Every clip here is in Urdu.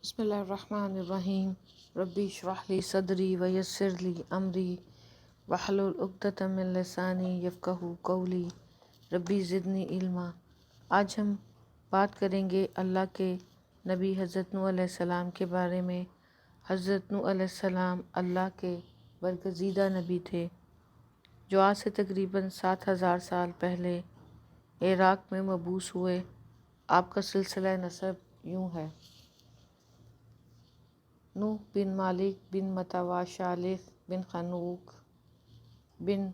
بسم اللہ الرحمن الرحیم ربی اشرح لی صدری ویسر لی امری واحلل عقدۃ من لسانی یفقہوا قولی ربی زدنی علما۔ آج ہم بات کریں گے اللہ کے نبی حضرت نوح علیہ السلام کے بارے میں۔ حضرت نوح علیہ السلام اللہ کے برگزیدہ نبی تھے جو آج سے تقریباً 7000 سال پہلے عراق میں مبعوث ہوئے۔ آپ کا سلسلہ نسب یوں ہے: نوح بن مالک بن متواشالح بن خنوق بن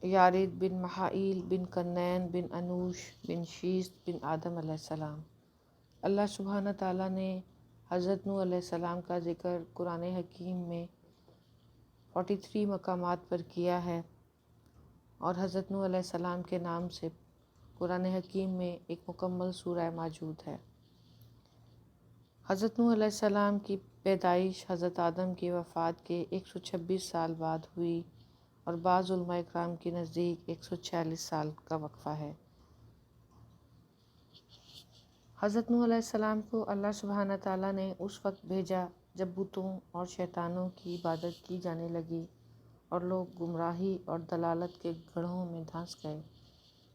یارد بن محائیل بن کنین بن انوش بن شیث بن آدم علیہ السلام۔ اللہ سبحانہ تعالیٰ نے حضرت نوح علیہ السلام کا ذکر قرآن حکیم میں 43 مقامات پر کیا ہے، اور حضرت نوح علیہ السلام کے نام سے قرآن حکیم میں ایک مکمل سورہ موجود ہے۔ حضرت نوح علیہ السلام کی پیدائش حضرت آدم کی وفات کے 126 سال بعد ہوئی، اور بعض علماء اکرام کے نزدیک 146 سال کا وقفہ ہے۔ حضرت نوح علیہ السلام کو اللہ سبحانہ تعالیٰ نے اس وقت بھیجا جب بتوں اور شیطانوں کی عبادت کی جانے لگی اور لوگ گمراہی اور دلالت کے گڑھوں میں دھنس گئے۔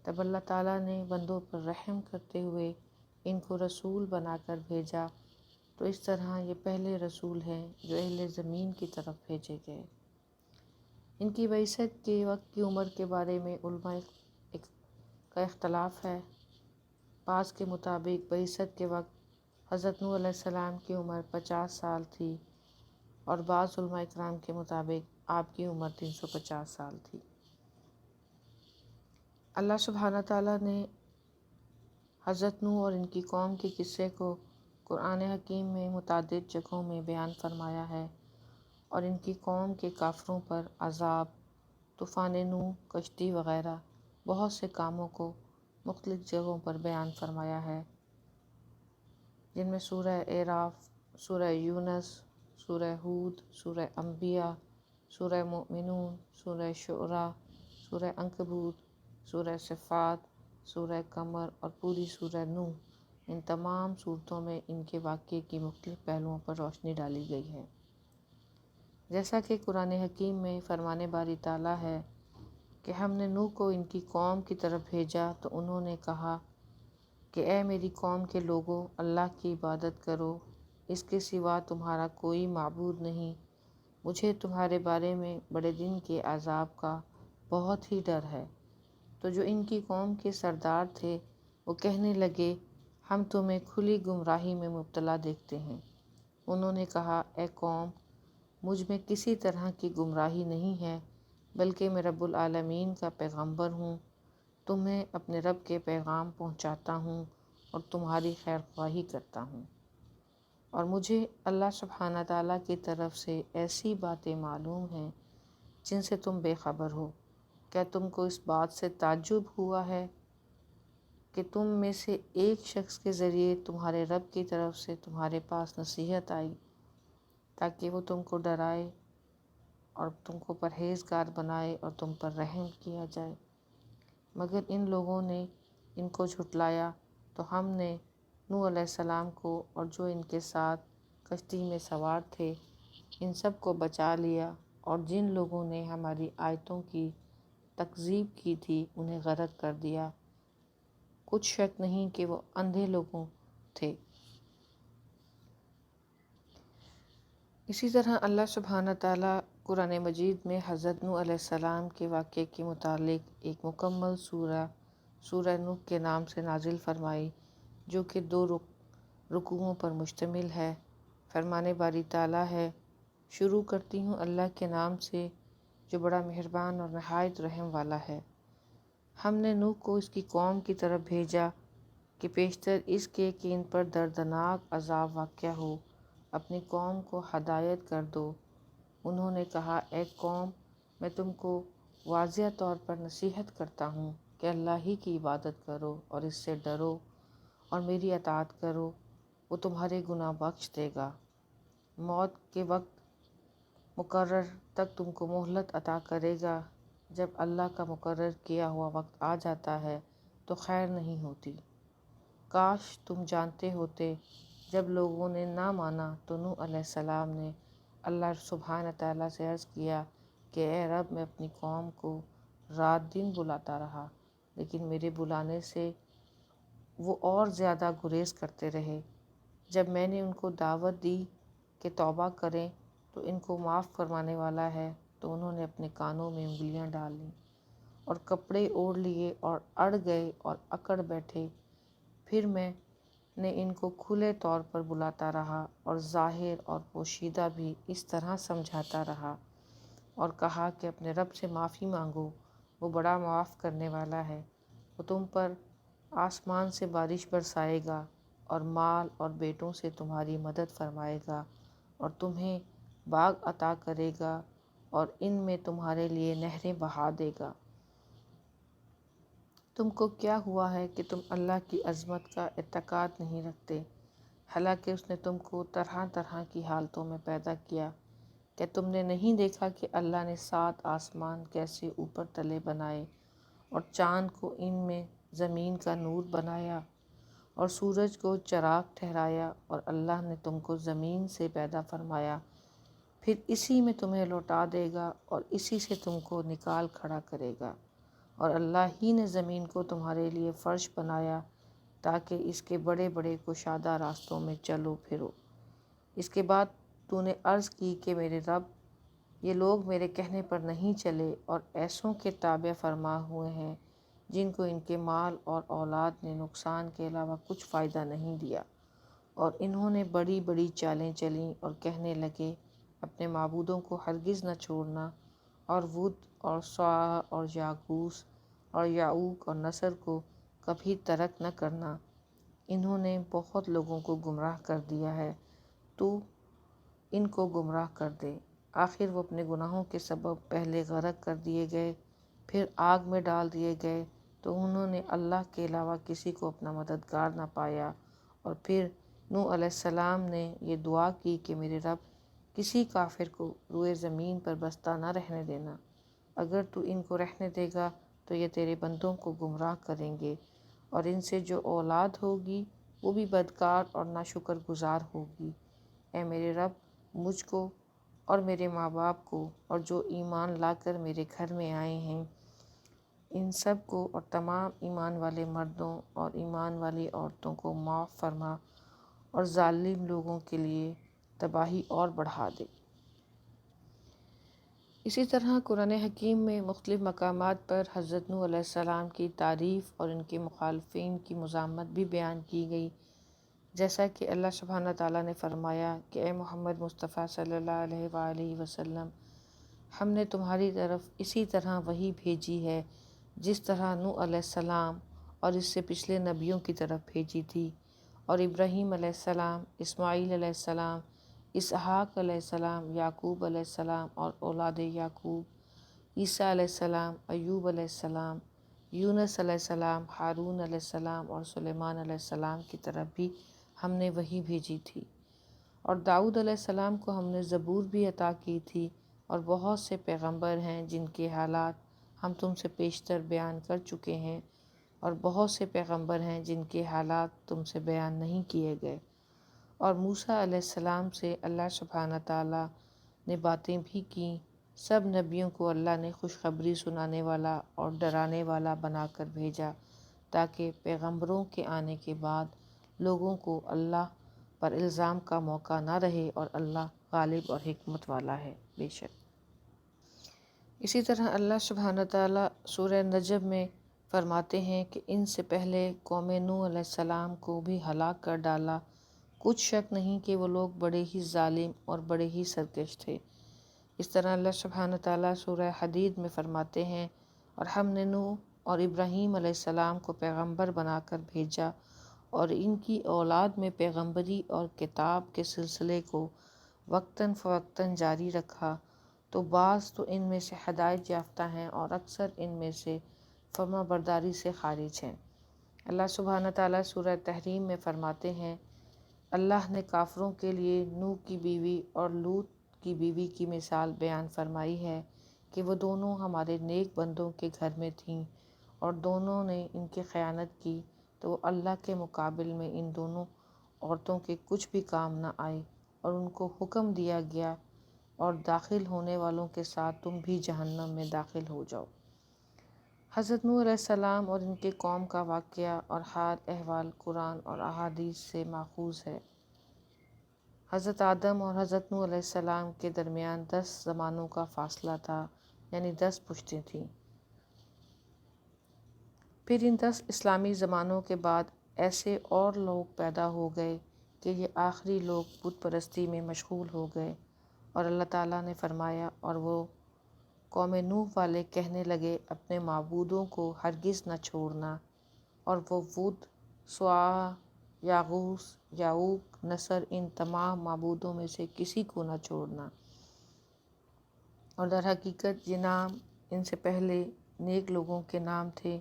تب اللہ تعالیٰ نے بندوں پر رحم کرتے ہوئے ان کو رسول بنا کر بھیجا، تو اس طرح یہ پہلے رسول ہیں جو اہل زمین کی طرف بھیجے گئے۔ ان کی بعثت کے وقت کی عمر کے بارے میں علماء کا اختلاف ہے۔ بعض کے مطابق بعثت کے وقت حضرت نوح علیہ السلام کی عمر 50 سال تھی، اور بعض علماء اکرام کے مطابق آپ کی عمر 350 سال تھی۔ اللہ سبحانہ تعالیٰ نے حضرت نوح اور ان کی قوم کے قصے کو قرآن حکیم میں متعدد جگہوں میں بیان فرمایا ہے، اور ان کی قوم کے کافروں پر عذاب، طوفان نوح، کشتی وغیرہ بہت سے کاموں کو مختلف جگہوں پر بیان فرمایا ہے، جن میں سورہ اعراف، سورہ یونس، سورہ ہود، سورہ انبیاء، سورہ مومنون، سورہ شعراء، سورہ عنکبوت، سورہ صفات، سورہ قمر اور پوری سورہ نوح، ان تمام صورتوں میں ان کے واقعے کی مختلف پہلوؤں پر روشنی ڈالی گئی ہے۔ جیسا کہ قرآن حکیم میں فرمان باری تعالیٰ ہے کہ ہم نے نوح کو ان کی قوم کی طرف بھیجا تو انہوں نے کہا کہ اے میری قوم کے لوگو، اللہ کی عبادت کرو، اس کے سوا تمہارا کوئی معبود نہیں، مجھے تمہارے بارے میں بڑے دن کے عذاب کا بہت ہی ڈر ہے۔ تو جو ان کی قوم کے سردار تھے وہ کہنے لگے، ہم تمہیں کھلی گمراہی میں مبتلا دیکھتے ہیں۔ انہوں نے کہا، اے قوم، مجھ میں کسی طرح کی گمراہی نہیں ہے، بلکہ میں رب العالمین کا پیغمبر ہوں، تمہیں اپنے رب کے پیغام پہنچاتا ہوں اور تمہاری خیر خواہی کرتا ہوں، اور مجھے اللہ سبحانہ تعالیٰ کی طرف سے ایسی باتیں معلوم ہیں جن سے تم بے خبر ہو۔ کیا تم کو اس بات سے تعجب ہوا ہے کہ تم میں سے ایک شخص کے ذریعے تمہارے رب کی طرف سے تمہارے پاس نصیحت آئی تاکہ وہ تم کو ڈرائے اور تم کو پرہیزگار بنائے اور تم پر رحم کیا جائے؟ مگر ان لوگوں نے ان کو جھٹلایا، تو ہم نے نوح علیہ السلام کو اور جو ان کے ساتھ کشتی میں سوار تھے ان سب کو بچا لیا، اور جن لوگوں نے ہماری آیتوں کی تکذیب کی تھی انہیں غرق کر دیا۔ کچھ شک نہیں کہ وہ اندھے لوگوں تھے۔ اسی طرح اللہ سبحانہ تعالیٰ قرآن مجید میں حضرت نوح علیہ السلام کے واقعے کے متعلق ایک مکمل سورہ نوح کے نام سے نازل فرمائی، جو کہ 2 رکوعوں پر مشتمل ہے۔ فرمان باری تعالیٰ ہے، شروع کرتی ہوں اللہ کے نام سے جو بڑا مہربان اور نہایت رحم والا ہے۔ ہم نے نوح کو اس کی قوم کی طرف بھیجا کہ پیشتر اس کے کہ ان پر دردناک عذاب واقع ہو، اپنی قوم کو ہدایت کر دو۔ انہوں نے کہا، اے قوم، میں تم کو واضح طور پر نصیحت کرتا ہوں کہ اللہ ہی کی عبادت کرو اور اس سے ڈرو اور میری اطاعت کرو، وہ تمہارے گناہ بخش دے گا۔ موت کے وقت مقرر تک تم کو مہلت عطا کرے گا، جب اللہ کا مقرر کیا ہوا وقت آ جاتا ہے تو خیر نہیں ہوتی۔ کاش تم جانتے ہوتے جب لوگوں نے نہ مانا تو نوح علیہ السلام نے اللہ سبحانہ تعالیٰ سے عرض کیا کہ اے رب، میں اپنی قوم کو رات دن بلاتا رہا، لیکن میرے بلانے سے وہ اور زیادہ گریز کرتے رہے۔ جب میں نے ان کو دعوت دی کہ توبہ کریں تو ان کو معاف فرمانے والا ہے، تو انہوں نے اپنے کانوں میں انگلیاں ڈال لیں اور کپڑے اوڑھ لیے اور اڑ گئے اور اکڑ بیٹھے۔ پھر میں نے ان کو کھلے طور پر بلاتا رہا اور ظاہر اور پوشیدہ بھی اس طرح سمجھاتا رہا اور کہا کہ اپنے رب سے معافی مانگو، وہ بڑا معاف کرنے والا ہے، وہ تم پر آسمان سے بارش برسائے گا اور مال اور بیٹوں سے تمہاری مدد فرمائے گا اور تمہیں باغ عطا کرے گا اور ان میں تمہارے لیے نہریں بہا دے گا۔ تم کو کیا ہوا ہے کہ تم اللہ کی عظمت کا اعتقاد نہیں رکھتے، حالانکہ اس نے تم کو طرح طرح کی حالتوں میں پیدا کیا؟ کیا تم نے نہیں دیکھا کہ اللہ نے 7 آسمان کیسے اوپر تلے بنائے اور چاند کو ان میں زمین کا نور بنایا اور سورج کو چراغ ٹھہرایا، اور اللہ نے تم کو زمین سے پیدا فرمایا، پھر اسی میں تمہیں لوٹا دے گا اور اسی سے تم کو نکال کھڑا کرے گا، اور اللہ ہی نے زمین کو تمہارے لیے فرش بنایا تاکہ اس کے بڑے بڑے کشادہ راستوں میں چلو پھرو۔ اس کے بعد تو نے عرض کی کہ میرے رب، یہ لوگ میرے کہنے پر نہیں چلے اور ایسوں کے تابع فرما ہوئے ہیں جن کو ان کے مال اور اولاد نے نقصان کے علاوہ کچھ فائدہ نہیں دیا، اور انہوں نے بڑی بڑی چالیں چلیں اور کہنے لگے اپنے معبودوں کو ہرگز نہ چھوڑنا، اور ود اور سواع اور یاغوث اور یعوق اور نصر کو کبھی ترک نہ کرنا۔ انہوں نے بہت لوگوں کو گمراہ کر دیا ہے، تو ان کو گمراہ کر دے۔ آخر وہ اپنے گناہوں کے سبب پہلے غرق کر دیے گئے، پھر آگ میں ڈال دیے گئے، تو انہوں نے اللہ کے علاوہ کسی کو اپنا مددگار نہ پایا۔ اور پھر نوح علیہ السلام نے یہ دعا کی کہ میرے رب، کسی کافر کو روئے زمین پر بستہ نہ رہنے دینا، اگر تو ان کو رہنے دے گا تو یہ تیرے بندوں کو گمراہ کریں گے، اور ان سے جو اولاد ہوگی وہ بھی بدکار اور ناشکر گزار ہوگی۔ اے میرے رب، مجھ کو اور میرے ماں باپ کو اور جو ایمان لا کر میرے گھر میں آئے ہیں ان سب کو اور تمام ایمان والے مردوں اور ایمان والی عورتوں کو معاف فرما، اور ظالم لوگوں کے لیے تباہی اور بڑھا دے۔ اسی طرح قرآن حکیم میں مختلف مقامات پر حضرت نوح علیہ السلام کی تعریف اور ان کے مخالفین کی مذمت بھی بیان کی گئی، جیسا کہ اللہ سبحانہ تعالیٰ نے فرمایا کہ اے محمد مصطفیٰ صلی اللہ علیہ وآلہ وسلم، ہم نے تمہاری طرف اسی طرح وحی بھیجی ہے جس طرح نوح علیہ السلام اور اس سے پچھلے نبیوں کی طرف بھیجی تھی، اور ابراہیم علیہ السلام، اسماعیل علیہ السلام، اسحاق علیہ السلام، یعقوب علیہ السلام اور اولاد یعقوب، عیسیٰ علیہ السلام، ایوب علیہ السلام، یونس علیہ السلام، ہارون علیہ السلام اور سلیمان علیہ السلام کی طرف بھی ہم نے وحی بھیجی تھی، اور داؤد علیہ السلام کو ہم نے زبور بھی عطا کی تھی، اور بہت سے پیغمبر ہیں جن کے حالات ہم تم سے پیشتر بیان کر چکے ہیں، اور بہت سے پیغمبر ہیں جن کے حالات تم سے بیان نہیں کیے گئے۔ اور موسیٰ علیہ السلام سے اللہ سبحانہ تعالیٰ نے باتیں بھی کیں۔ سب نبیوں کو اللہ نے خوشخبری سنانے والا اور ڈرانے والا بنا کر بھیجا تاکہ پیغمبروں کے آنے کے بعد لوگوں کو اللہ پر الزام کا موقع نہ رہے، اور اللہ غالب اور حکمت والا ہے بے شک۔ اسی طرح اللہ سبحانہ تعالیٰ سورہ نجم میں فرماتے ہیں کہ ان سے پہلے قوم نوح علیہ السلام کو بھی ہلاک کر ڈالا، کچھ شک نہیں کہ وہ لوگ بڑے ہی ظالم اور بڑے ہی سرکش تھے۔ اس طرح اللہ سبحانہ تعالیٰ سورہ حدید میں فرماتے ہیں، اور ہم نے نوح اور ابراہیم علیہ السلام کو پیغمبر بنا کر بھیجا اور ان کی اولاد میں پیغمبری اور کتاب کے سلسلے کو وقتاً فوقتاً جاری رکھا، تو بعض تو ان میں سے ہدایت یافتہ ہیں اور اکثر ان میں سے فرما برداری سے خارج ہیں۔ اللہ سبحانہ تعالیٰ سورہ تحریم میں فرماتے ہیں، اللہ نے کافروں کے لیے نوح کی بیوی اور لوط کی بیوی کی مثال بیان فرمائی ہے کہ وہ دونوں ہمارے نیک بندوں کے گھر میں تھیں، اور دونوں نے ان کی خیانت کی، تو وہ اللہ کے مقابل میں ان دونوں عورتوں کے کچھ بھی کام نہ آئے، اور ان کو حکم دیا گیا اور داخل ہونے والوں کے ساتھ تم بھی جہنم میں داخل ہو جاؤ۔ حضرت نوح علیہ السلام اور ان کے قوم کا واقعہ اور حال احوال قرآن اور احادیث سے ماخوذ ہے۔ حضرت آدم اور حضرت نوح علیہ السلام کے درمیان 10 زمانوں کا فاصلہ تھا، یعنی 10 پشتیں تھیں۔ پھر ان 10 اسلامی زمانوں کے بعد ایسے اور لوگ پیدا ہو گئے کہ یہ آخری لوگ بت پرستی میں مشغول ہو گئے، اور اللہ تعالیٰ نے فرمایا، اور وہ قوم نوح والے کہنے لگے اپنے معبودوں کو ہرگز نہ چھوڑنا، اور وہ ود، سواع، یاغوث، یعوق، نصر، ان تمام معبودوں میں سے کسی کو نہ چھوڑنا۔ اور در حقیقت یہ نام ان سے پہلے نیک لوگوں کے نام تھے۔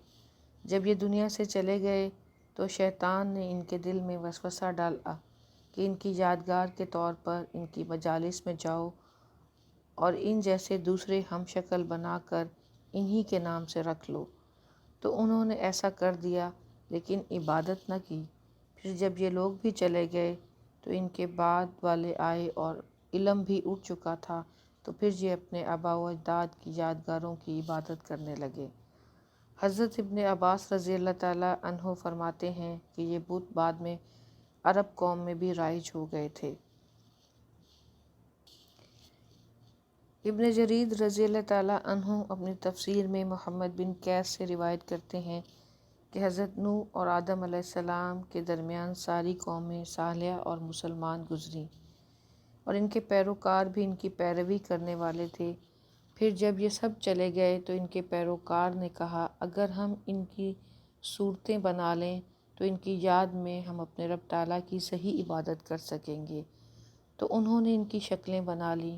جب یہ دنیا سے چلے گئے تو شیطان نے ان کے دل میں وسوسہ ڈالا کہ ان کی یادگار کے طور پر ان کی مجالس میں جاؤ اور ان جیسے دوسرے ہم شکل بنا کر انہی کے نام سے رکھ لو۔ تو انہوں نے ایسا کر دیا، لیکن عبادت نہ کی۔ پھر جب یہ لوگ بھی چلے گئے تو ان کے بعد والے آئے اور علم بھی اٹھ چکا تھا، تو پھر یہ اپنے آباء و اجداد کی یادگاروں کی عبادت کرنے لگے۔ حضرت ابن عباس رضی اللہ تعالیٰ عنہ فرماتے ہیں کہ یہ بت بعد میں عرب قوم میں بھی رائج ہو گئے تھے۔ ابن جریر رضی اللہ تعالیٰ عنہ اپنی تفسیر میں محمد بن قیس سے روایت کرتے ہیں کہ حضرت نوح اور آدم علیہ السلام کے درمیان ساری قومیں صالحہ اور مسلمان گزریں، اور ان کے پیروکار بھی ان کی پیروی کرنے والے تھے۔ پھر جب یہ سب چلے گئے تو ان کے پیروکار نے کہا، اگر ہم ان کی صورتیں بنا لیں تو ان کی یاد میں ہم اپنے رب تعالیٰ کی صحیح عبادت کر سکیں گے۔ تو انہوں نے ان کی شکلیں بنا لیں۔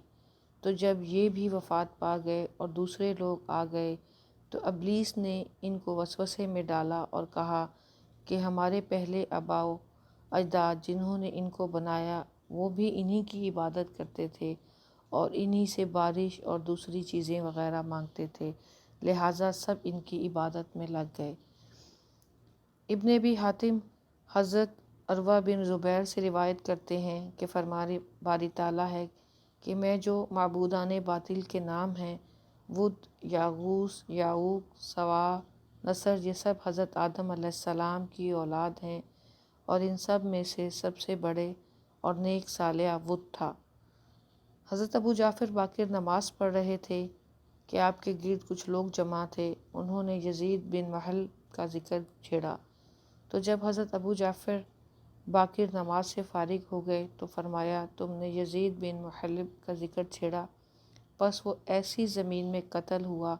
تو جب یہ بھی وفات پا گئے اور دوسرے لوگ آ گئے تو ابلیس نے ان کو وسوسے میں ڈالا اور کہا کہ ہمارے پہلے آباء و اجداد جنہوں نے ان کو بنایا وہ بھی انہی کی عبادت کرتے تھے اور انہی سے بارش اور دوسری چیزیں وغیرہ مانگتے تھے، لہٰذا سب ان کی عبادت میں لگ گئے۔ ابن ابی حاتم حضرت عروہ بن زبیر سے روایت کرتے ہیں کہ فرمانے باری تعالیٰ ہے کہ میں جو معبودان باطل کے نام ہیں، ود، یاغوث، یعوق، سواع، نصر، یہ سب حضرت آدم علیہ السلام کی اولاد ہیں، اور ان سب میں سے سب سے بڑے اور نیک صالح ود تھا۔ حضرت ابو جعفر باقر نماز پڑھ رہے تھے کہ آپ کے گرد کچھ لوگ جمع تھے، انہوں نے یزید بن محل کا ذکر چھیڑا۔ تو جب حضرت ابو جعفر باقر نماز سے فارغ ہو گئے تو فرمایا، تم نے یزید بن محلب کا ذکر چھیڑا، پس وہ ایسی زمین میں قتل ہوا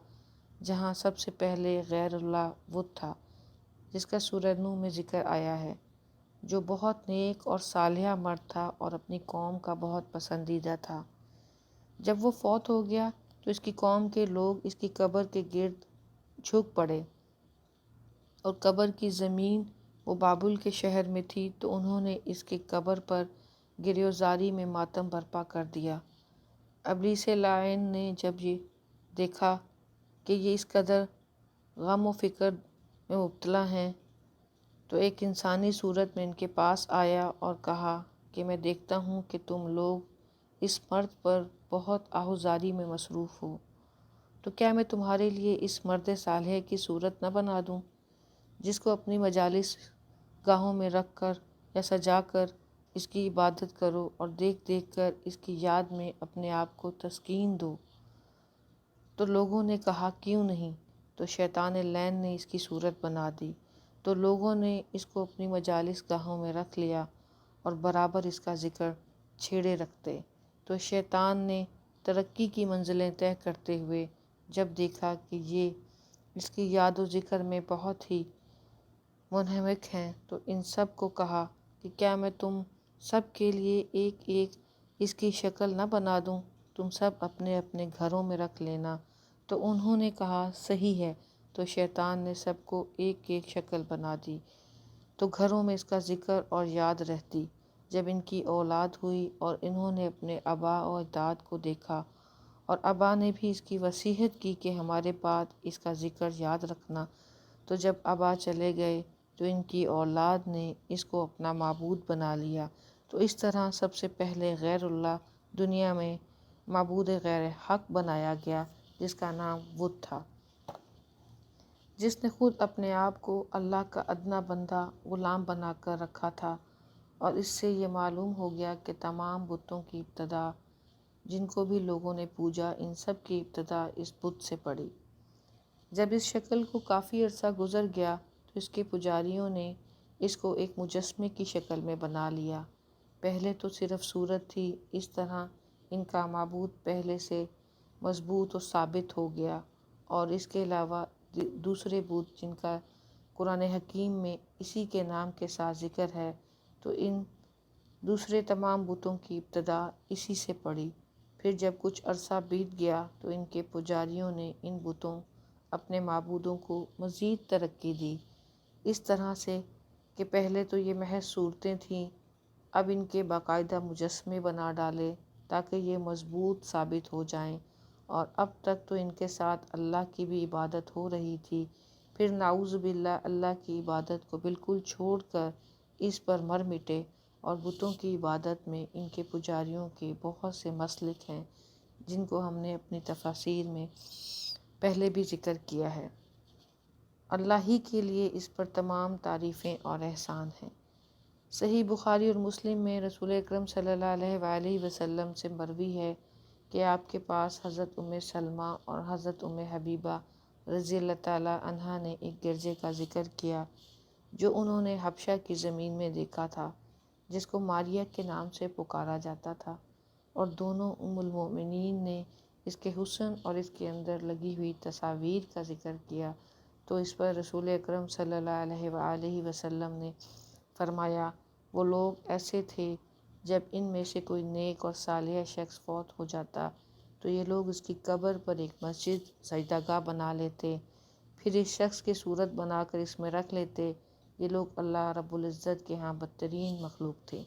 جہاں سب سے پہلے غیر اللہ ود تھا، جس کا سورہ نوح میں ذکر آیا ہے، جو بہت نیک اور صالح مرد تھا اور اپنی قوم کا بہت پسندیدہ تھا۔ جب وہ فوت ہو گیا تو اس کی قوم کے لوگ اس کی قبر کے گرد جھک پڑے، اور قبر کی زمین وہ بابل کے شہر میں تھی، تو انہوں نے اس کی قبر پر گریوزاری میں ماتم برپا کر دیا۔ ابلیس لعین نے جب یہ دیکھا کہ یہ اس قدر غم و فکر میں مبتلا ہیں تو ایک انسانی صورت میں ان کے پاس آیا اور کہا کہ میں دیکھتا ہوں کہ تم لوگ اس مرد پر بہت آہوزاری میں مصروف ہو، تو کیا میں تمہارے لیے اس مرد صالح کی صورت نہ بنا دوں جس کو اپنی مجالس گاہوں میں رکھ کر یا سجا کر اس کی عبادت کرو اور دیکھ دیکھ کر اس کی یاد میں اپنے آپ کو تسکین دو؟ تو لوگوں نے کہا، کیوں نہیں؟ تو شیطان لعین نے اس کی صورت بنا دی، تو لوگوں نے اس کو اپنی مجالس گاہوں میں رکھ لیا اور برابر اس کا ذکر چھیڑے رکھتے۔ تو شیطان نے ترقی کی منزلیں طے کرتے ہوئے جب دیکھا کہ یہ اس کی یاد و ذکر میں بہت ہی منہمک ہیں، تو ان سب کو کہا کہ کیا میں تم سب کے لیے ایک ایک اس کی شکل نہ بنا دوں؟ تم سب اپنے اپنے گھروں میں رکھ لینا۔ تو انہوں نے کہا، صحیح ہے۔ تو شیطان نے سب کو ایک ایک شکل بنا دی، تو گھروں میں اس کا ذکر اور یاد رہتی۔ جب ان کی اولاد ہوئی اور انہوں نے اپنے آباء و اجداد کو دیکھا، اور آبا نے بھی اس کی وصیت کی کہ ہمارے بعد اس کا ذکر یاد رکھنا، تو جب آبا چلے گئے تو ان کی اولاد نے اس کو اپنا معبود بنا لیا۔ تو اس طرح سب سے پہلے غیر اللہ دنیا میں معبود غیر حق بنایا گیا، جس کا نام بت تھا، جس نے خود اپنے آپ کو اللہ کا ادنا بندہ غلام بنا کر رکھا تھا۔ اور اس سے یہ معلوم ہو گیا کہ تمام بتوں کی ابتدا، جن کو بھی لوگوں نے پوجا، ان سب کی ابتدا اس بت سے پڑی۔ جب اس شکل کو کافی عرصہ گزر گیا تو اس کے پجاریوں نے اس کو ایک مجسمے کی شکل میں بنا لیا۔ پہلے تو صرف صورت تھی، اس طرح ان کا معبود پہلے سے مضبوط و ثابت ہو گیا۔ اور اس کے علاوہ دوسرے بت جن کا قرآن حکیم میں اسی کے نام کے ساتھ ذکر ہے، تو ان دوسرے تمام بتوں کی ابتدا اسی سے پڑی۔ پھر جب کچھ عرصہ بیت گیا تو ان کے پجاریوں نے ان بتوں اپنے معبودوں کو مزید ترقی دی، اس طرح سے کہ پہلے تو یہ محض صورتیں تھیں، اب ان کے باقاعدہ مجسمے بنا ڈالے تاکہ یہ مضبوط ثابت ہو جائیں، اور اب تک تو ان کے ساتھ اللہ کی بھی عبادت ہو رہی تھی۔ پھر نعوذ باللہ اللہ کی عبادت کو بالکل چھوڑ کر اس پر مر مٹے، اور بتوں کی عبادت میں ان کے پجاریوں کے بہت سے مسلک ہیں، جن کو ہم نے اپنی تفاسیر میں پہلے بھی ذکر کیا ہے۔ اللہ ہی کے لیے اس پر تمام تعریفیں اور احسان ہیں۔ صحیح بخاری اور مسلم میں رسول اکرم صلی اللہ علیہ وآلہ وسلم سے مروی ہے کہ آپ کے پاس حضرت ام سلمہ اور حضرت ام حبیبہ رضی اللہ تعالیٰ عنہا نے ایک گرجے کا ذکر کیا جو انہوں نے حبشہ کی زمین میں دیکھا تھا، جس کو ماریہ کے نام سے پکارا جاتا تھا، اور دونوں ام المؤمنین نے اس کے حسن اور اس کے اندر لگی ہوئی تصاویر کا ذکر کیا۔ تو اس پر رسول اکرم صلی اللہ علیہ وآلہ وسلم نے فرمایا، وہ لوگ ایسے تھے جب ان میں سے کوئی نیک اور صالح شخص فوت ہو جاتا تو یہ لوگ اس کی قبر پر ایک مسجد سجدہ گاہ بنا لیتے، پھر اس شخص کی صورت بنا کر اس میں رکھ لیتے۔ یہ لوگ اللہ رب العزت کے ہاں بدترین مخلوق تھے۔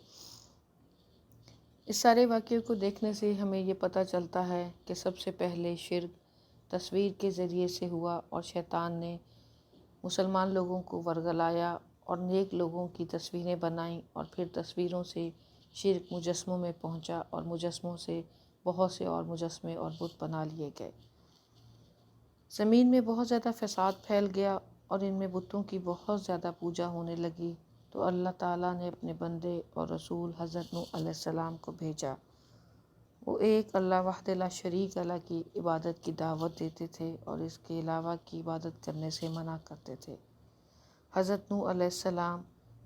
اس سارے واقعے کو دیکھنے سے ہمیں یہ پتہ چلتا ہے کہ سب سے پہلے شرک تصویر کے ذریعے سے ہوا، اور شیطان نے مسلمان لوگوں کو ورگلایا اور نیک لوگوں کی تصویریں بنائیں، اور پھر تصویروں سے شرک مجسموں میں پہنچا، اور مجسموں سے بہت سے اور مجسمے اور بت بنا لیے گئے۔ زمین میں بہت زیادہ فساد پھیل گیا اور ان میں بتوں کی بہت زیادہ پوجا ہونے لگی، تو اللہ تعالیٰ نے اپنے بندے اور رسول حضرت نوح علیہ السلام کو بھیجا۔ وہ ایک اللہ وحدہ لا شریک اللہ کی عبادت کی دعوت دیتے تھے اور اس کے علاوہ کی عبادت کرنے سے منع کرتے تھے۔ حضرت نوح علیہ السلام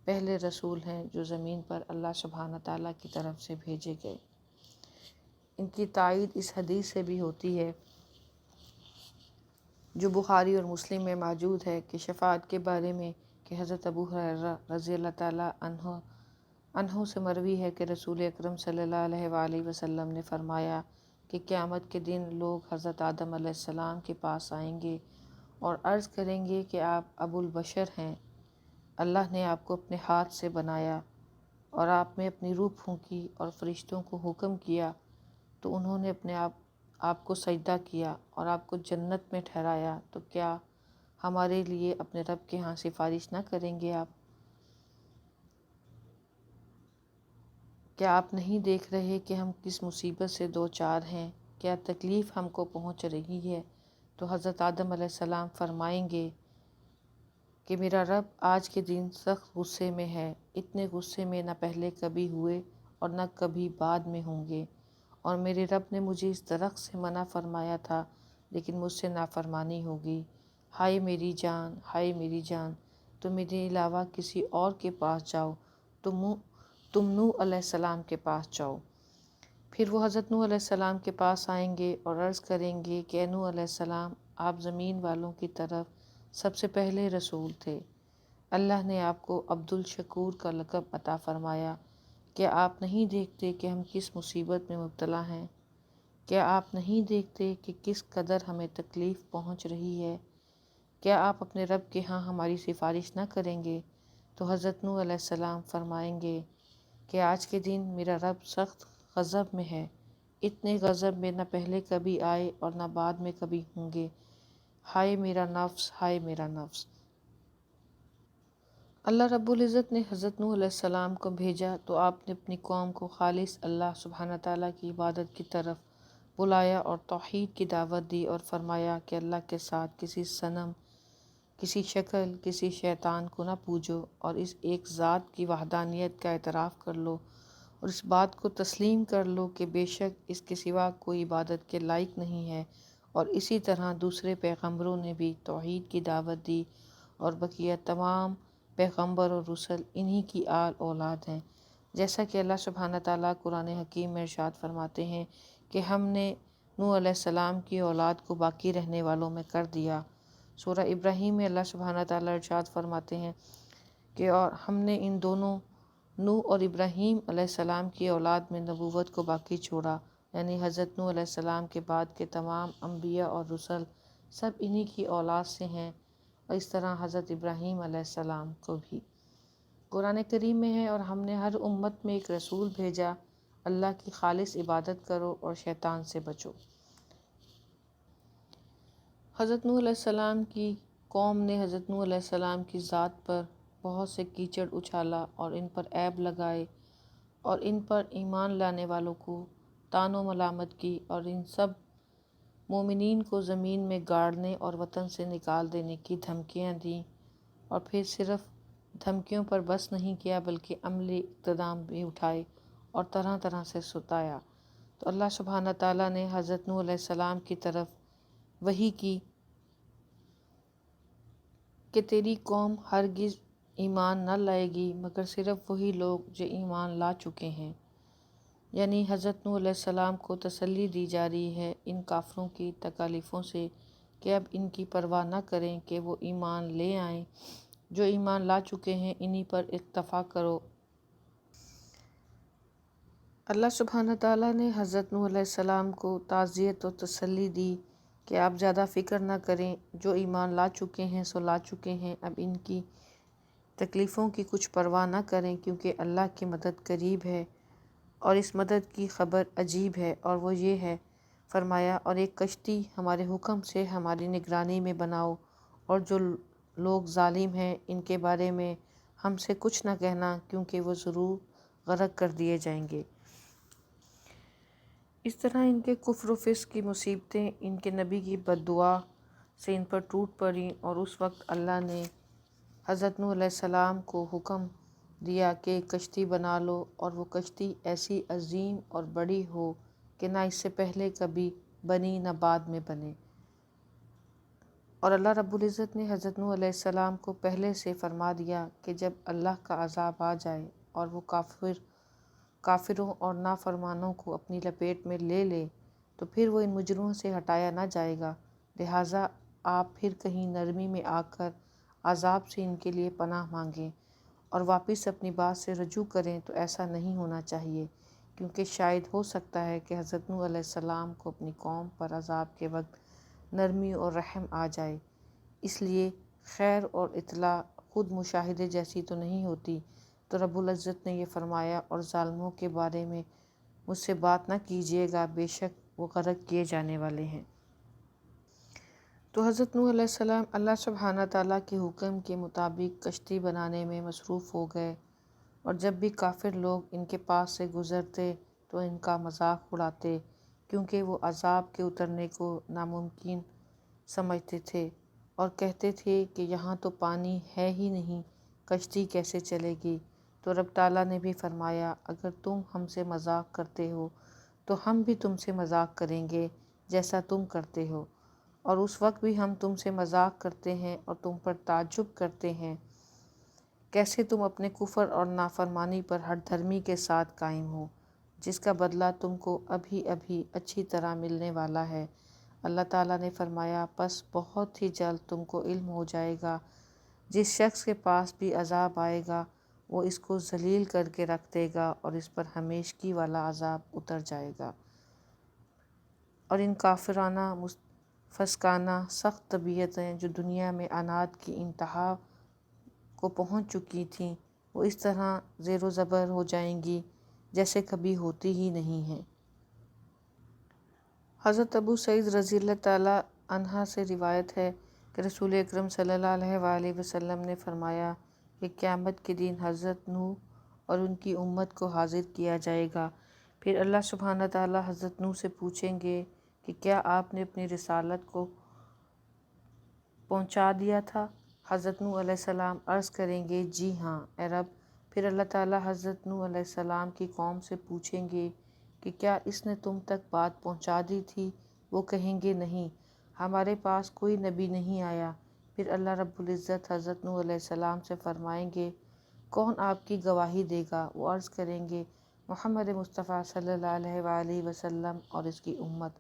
پہلے رسول ہیں جو زمین پر اللہ سبحانہ تعالیٰ کی طرف سے بھیجے گئے۔ ان کی تائید اس حدیث سے بھی ہوتی ہے جو بخاری اور مسلم میں موجود ہے کہ شفاعت کے بارے میں کہ حضرت ابو ہریرہ رضی اللہ تعالیٰ عنہ سے مروی ہے کہ رسول اکرم صلی اللہ علیہ وآلہ وسلم نے فرمایا کہ قیامت کے دن لوگ حضرت آدم علیہ السلام کے پاس آئیں گے اور عرض کریں گے کہ آپ ابو البشر ہیں، اللہ نے آپ کو اپنے ہاتھ سے بنایا اور آپ میں اپنی روح پھونکی اور فرشتوں کو حکم کیا تو انہوں نے اپنے آپ کو سجدہ کیا اور آپ کو جنت میں ٹھہرایا، تو کیا ہمارے لیے اپنے رب کے ہاں سفارش نہ کریں گے آپ؟ کیا آپ نہیں دیکھ رہے کہ ہم کس مصیبت سے دوچار ہیں؟ کیا تکلیف ہم کو پہنچ رہی ہے؟ تو حضرت آدم علیہ السلام فرمائیں گے کہ میرا رب آج کے دن سخت غصے میں ہے، اتنے غصے میں نہ پہلے کبھی ہوئے اور نہ کبھی بعد میں ہوں گے، اور میرے رب نے مجھے اس درخت سے منع فرمایا تھا لیکن مجھ سے نافرمانی ہوگی۔ ہائے میری جان، ہائے میری جان، تم میرے علاوہ کسی اور کے پاس جاؤ، تم نوح علیہ السلام کے پاس جاؤ۔ پھر وہ حضرت نوح علیہ السلام کے پاس آئیں گے اور عرض کریں گے کہ اے نوح علیہ السلام، آپ زمین والوں کی طرف سب سے پہلے رسول تھے، اللہ نے آپ کو عبد الشکور کا لقب عطا فرمایا، کیا آپ نہیں دیکھتے کہ ہم کس مصیبت میں مبتلا ہیں؟ کیا آپ نہیں دیکھتے کہ کس قدر ہمیں تکلیف پہنچ رہی ہے؟ کیا آپ اپنے رب کے ہاں ہماری سفارش نہ کریں گے؟ تو حضرت نوح علیہ السلام فرمائیں گے کہ آج کے دن میرا رب سخت غضب میں ہے، اتنے غضب میں نہ پہلے کبھی آئے اور نہ بعد میں کبھی ہوں گے۔ ہائے میرا نفس، ہائے میرا نفس۔ اللہ رب العزت نے حضرت نوح علیہ السلام کو بھیجا تو آپ نے اپنی قوم کو خالص اللہ سبحانہ تعالیٰ کی عبادت کی طرف بلایا اور توحید کی دعوت دی، اور فرمایا کہ اللہ کے ساتھ کسی صنم، کسی شکل، کسی شیطان کو نہ پوجو، اور اس ایک ذات کی وحدانیت کا اعتراف کر لو اور اس بات کو تسلیم کر لو کہ بے شک اس کے سوا کوئی عبادت کے لائق نہیں ہے۔ اور اسی طرح دوسرے پیغمبروں نے بھی توحید کی دعوت دی، اور بقیہ تمام پیغمبر اور رسل انہی کی آل اولاد ہیں، جیسا کہ اللہ سبحانہ تعالیٰ قرآن حکیم میں ارشاد فرماتے ہیں کہ ہم نے نوح علیہ السلام کی اولاد کو باقی رہنے والوں میں کر دیا۔ سورہ ابراہیم میں اللہ سبحانہ تعالیٰ ارشاد فرماتے ہیں کہ اور ہم نے ان دونوں نوح اور ابراہیم علیہ السلام کی اولاد میں نبوت کو باقی چھوڑا، یعنی حضرت نوح علیہ السلام کے بعد کے تمام انبیاء اور رسل سب انہی کی اولاد سے ہیں، اور اس طرح حضرت ابراہیم علیہ السلام کو بھی۔ قرآن کریم میں ہے، اور ہم نے ہر امت میں ایک رسول بھیجا، اللہ کی خالص عبادت کرو اور شیطان سے بچو۔ حضرت نوح علیہ السلام کی قوم نے حضرت نوح علیہ السلام کی ذات پر بہت سے کیچڑ اچھالا اور ان پر عیب لگائے، اور ان پر ایمان لانے والوں کو طعن و ملامت کی، اور ان سب مومنین کو زمین میں گاڑنے اور وطن سے نکال دینے کی دھمکیاں دیں، اور پھر صرف دھمکیوں پر بس نہیں کیا بلکہ عملی اقدام بھی اٹھائے اور طرح طرح سے ستایا۔ تو اللہ سبحانہ تعالیٰ نے حضرت نوح علیہ السلام کی طرف وحی کی کہ تیری قوم ہرگز ایمان نہ لائے گی مگر صرف وہی لوگ جو ایمان لا چکے ہیں، یعنی حضرت نوح علیہ السلام کو تسلی دی جا رہی ہے ان کافروں کی تکالیفوں سے کہ اب ان کی پرواہ نہ کریں کہ وہ ایمان لے آئیں، جو ایمان لا چکے ہیں انہی پر اکتفا کرو۔ اللہ سبحانہ تعالیٰ نے حضرت نوح علیہ السلام کو تعزیت و تسلی دی کہ آپ زیادہ فکر نہ کریں، جو ایمان لا چکے ہیں سو لا چکے ہیں، اب ان کی تکلیفوں کی کچھ پرواہ نہ کریں کیونکہ اللہ کی مدد قریب ہے، اور اس مدد کی خبر عجیب ہے، اور وہ یہ ہے، فرمایا اور ایک کشتی ہمارے حکم سے ہماری نگرانی میں بناؤ، اور جو لوگ ظالم ہیں ان کے بارے میں ہم سے کچھ نہ کہنا کیونکہ وہ ضرور غرق کر دیے جائیں گے۔ اس طرح ان کے کفر و فسق کی مصیبتیں ان کے نبی کی بد دعا سے ان پر ٹوٹ پڑیں، اور اس وقت اللہ نے حضرت نوح علیہ السلام کو حکم دیا کہ ایک کشتی بنا لو، اور وہ کشتی ایسی عظیم اور بڑی ہو کہ نہ اس سے پہلے کبھی بنی نہ بعد میں بنے۔ اور اللہ رب العزت نے حضرت نوح علیہ السلام کو پہلے سے فرما دیا کہ جب اللہ کا عذاب آ جائے اور وہ کافروں اور نافرمانوں کو اپنی لپیٹ میں لے لے تو پھر وہ ان مجرموں سے ہٹایا نہ جائے گا، لہٰذا آپ پھر کہیں نرمی میں آ کر عذاب سے ان کے لیے پناہ مانگیں اور واپس اپنی بات سے رجوع کریں۔ تو ایسا نہیں ہونا چاہیے کیونکہ شاید ہو سکتا ہے کہ حضرت نوح علیہ السلام کو اپنی قوم پر عذاب کے وقت نرمی اور رحم آ جائے، اس لیے خیر اور اطلاع خود مشاہدے جیسی تو نہیں ہوتی۔ تو رب العزت نے یہ فرمایا اور ظالموں کے بارے میں مجھ سے بات نہ کیجیے گا، بے شک وہ غرق کیے جانے والے ہیں۔ تو حضرت نوح علیہ السلام اللہ سبحانہ تعالیٰ کے حکم کے مطابق کشتی بنانے میں مصروف ہو گئے، اور جب بھی کافر لوگ ان کے پاس سے گزرتے تو ان کا مذاق اڑاتے کیونکہ وہ عذاب کے اترنے کو ناممکن سمجھتے تھے، اور کہتے تھے کہ یہاں تو پانی ہے ہی نہیں، کشتی کیسے چلے گی؟ تو رب تعالیٰ نے بھی فرمایا اگر تم ہم سے مذاق کرتے ہو تو ہم بھی تم سے مذاق کریں گے جیسا تم کرتے ہو، اور اس وقت بھی ہم تم سے مذاق کرتے ہیں اور تم پر تعجب کرتے ہیں کیسے تم اپنے کفر اور نافرمانی پر ہٹ دھرمی کے ساتھ قائم ہو، جس کا بدلہ تم کو ابھی ابھی اچھی طرح ملنے والا ہے۔ اللہ تعالیٰ نے فرمایا پس بہت ہی جلد تم کو علم ہو جائے گا، جس شخص کے پاس بھی عذاب آئے گا وہ اس کو ذلیل کر کے رکھ دے گا اور اس پر ہمیشگی والا عذاب اتر جائے گا۔ اور ان کافرانہ فسقانہ سخت طبیعتیں جو دنیا میں عناد کی انتہا کو پہنچ چکی تھیں وہ اس طرح زیر و زبر ہو جائیں گی جیسے کبھی ہوتی ہی نہیں ہیں۔ حضرت ابو سعید رضی اللہ تعالیٰ عنہ سے روایت ہے کہ رسول اکرم صلی اللہ علیہ وآلہ وسلم نے فرمایا کہ قیامت کے دن حضرت نوح اور ان کی امت کو حاضر کیا جائے گا۔ پھر اللہ سبحانہ تعالیٰ حضرت نوح سے پوچھیں گے کہ کیا آپ نے اپنی رسالت کو پہنچا دیا تھا؟ حضرت نوح علیہ السلام عرض کریں گے جی ہاں اے رب۔ پھر اللہ تعالیٰ حضرت نوح علیہ السلام کی قوم سے پوچھیں گے کہ کیا اس نے تم تک بات پہنچا دی تھی؟ وہ کہیں گے نہیں، ہمارے پاس کوئی نبی نہیں آیا۔ پھر اللہ رب العزت حضرت نوح علیہ السلام سے فرمائیں گے کون آپ کی گواہی دے گا؟ وہ عرض کریں گے محمد مصطفیٰ صلی اللہ علیہ وآلہ وسلم اور اس کی امت۔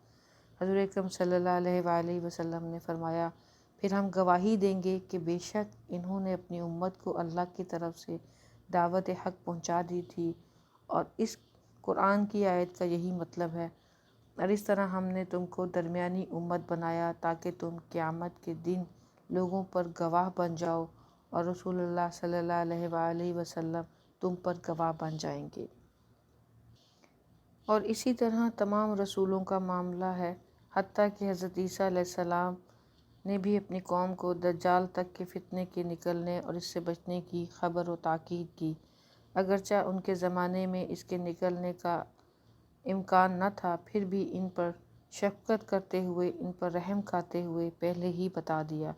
حضور اکرم صلی اللہ علیہ وآلہ وسلم نے فرمایا پھر ہم گواہی دیں گے کہ بے شک انہوں نے اپنی امت کو اللہ کی طرف سے دعوت حق پہنچا دی تھی، اور اس قرآن کی آیت کا یہی مطلب ہے، اور اس طرح ہم نے تم کو درمیانی امت بنایا تاکہ تم قیامت کے دن لوگوں پر گواہ بن جاؤ، اور رسول اللہ صلی اللہ علیہ وآلہ وسلم تم پر گواہ بن جائیں گے۔ اور اسی طرح تمام رسولوں کا معاملہ ہے، حتیٰ کہ حضرت عیسیٰ علیہ السلام نے بھی اپنی قوم کو دجال تک کے فتنے کے نکلنے اور اس سے بچنے کی خبر و تاکید کی، اگرچہ ان کے زمانے میں اس کے نکلنے کا امکان نہ تھا، پھر بھی ان پر شفقت کرتے ہوئے، ان پر رحم کھاتے ہوئے پہلے ہی بتا دیا۔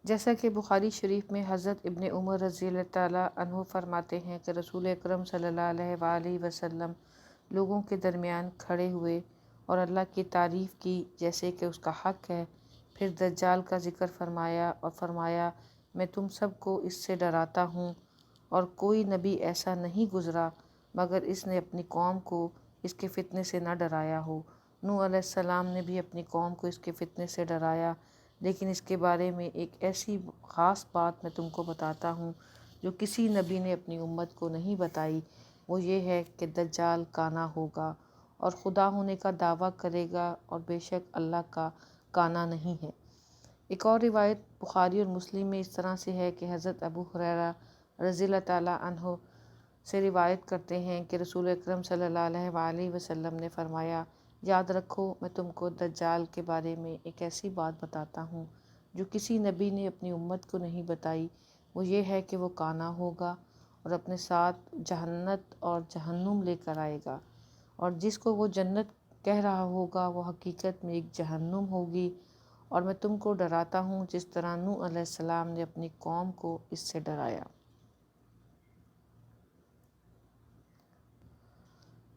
جیسا کہ بخاری شریف میں حضرت ابن عمر رضی اللہ تعالیٰ عنہ فرماتے ہیں کہ رسول اکرم صلی اللہ علیہ وآلہ وسلم لوگوں کے درمیان کھڑے ہوئے اور اللہ کی تعریف کی جیسے کہ اس کا حق ہے، پھر دجال کا ذکر فرمایا اور فرمایا میں تم سب کو اس سے ڈراتا ہوں، اور کوئی نبی ایسا نہیں گزرا مگر اس نے اپنی قوم کو اس کے فتنے سے نہ ڈرایا ہو۔ نوح علیہ السلام نے بھی اپنی قوم کو اس کے فتنے سے ڈرایا، لیکن اس کے بارے میں ایک ایسی خاص بات میں تم کو بتاتا ہوں جو کسی نبی نے اپنی امت کو نہیں بتائی، وہ یہ ہے کہ دجال کانا ہوگا اور خدا ہونے کا دعویٰ کرے گا، اور بے شک اللہ کا کانا نہیں ہے۔ ایک اور روایت بخاری اور مسلم میں اس طرح سے ہے کہ حضرت ابو ہریرہ رضی اللہ تعالیٰ عنہ سے روایت کرتے ہیں کہ رسول اکرم صلی اللہ علیہ وآلہ وسلم نے فرمایا یاد رکھو میں تم کو دجال کے بارے میں ایک ایسی بات بتاتا ہوں جو کسی نبی نے اپنی امت کو نہیں بتائی، وہ یہ ہے کہ وہ کانا ہوگا اور اپنے ساتھ جہنت اور جہنم لے کر آئے گا، اور جس کو وہ جنت کہہ رہا ہوگا وہ حقیقت میں ایک جہنم ہوگی، اور میں تم کو ڈراتا ہوں جس طرح نوح علیہ السلام نے اپنی قوم کو اس سے ڈرایا۔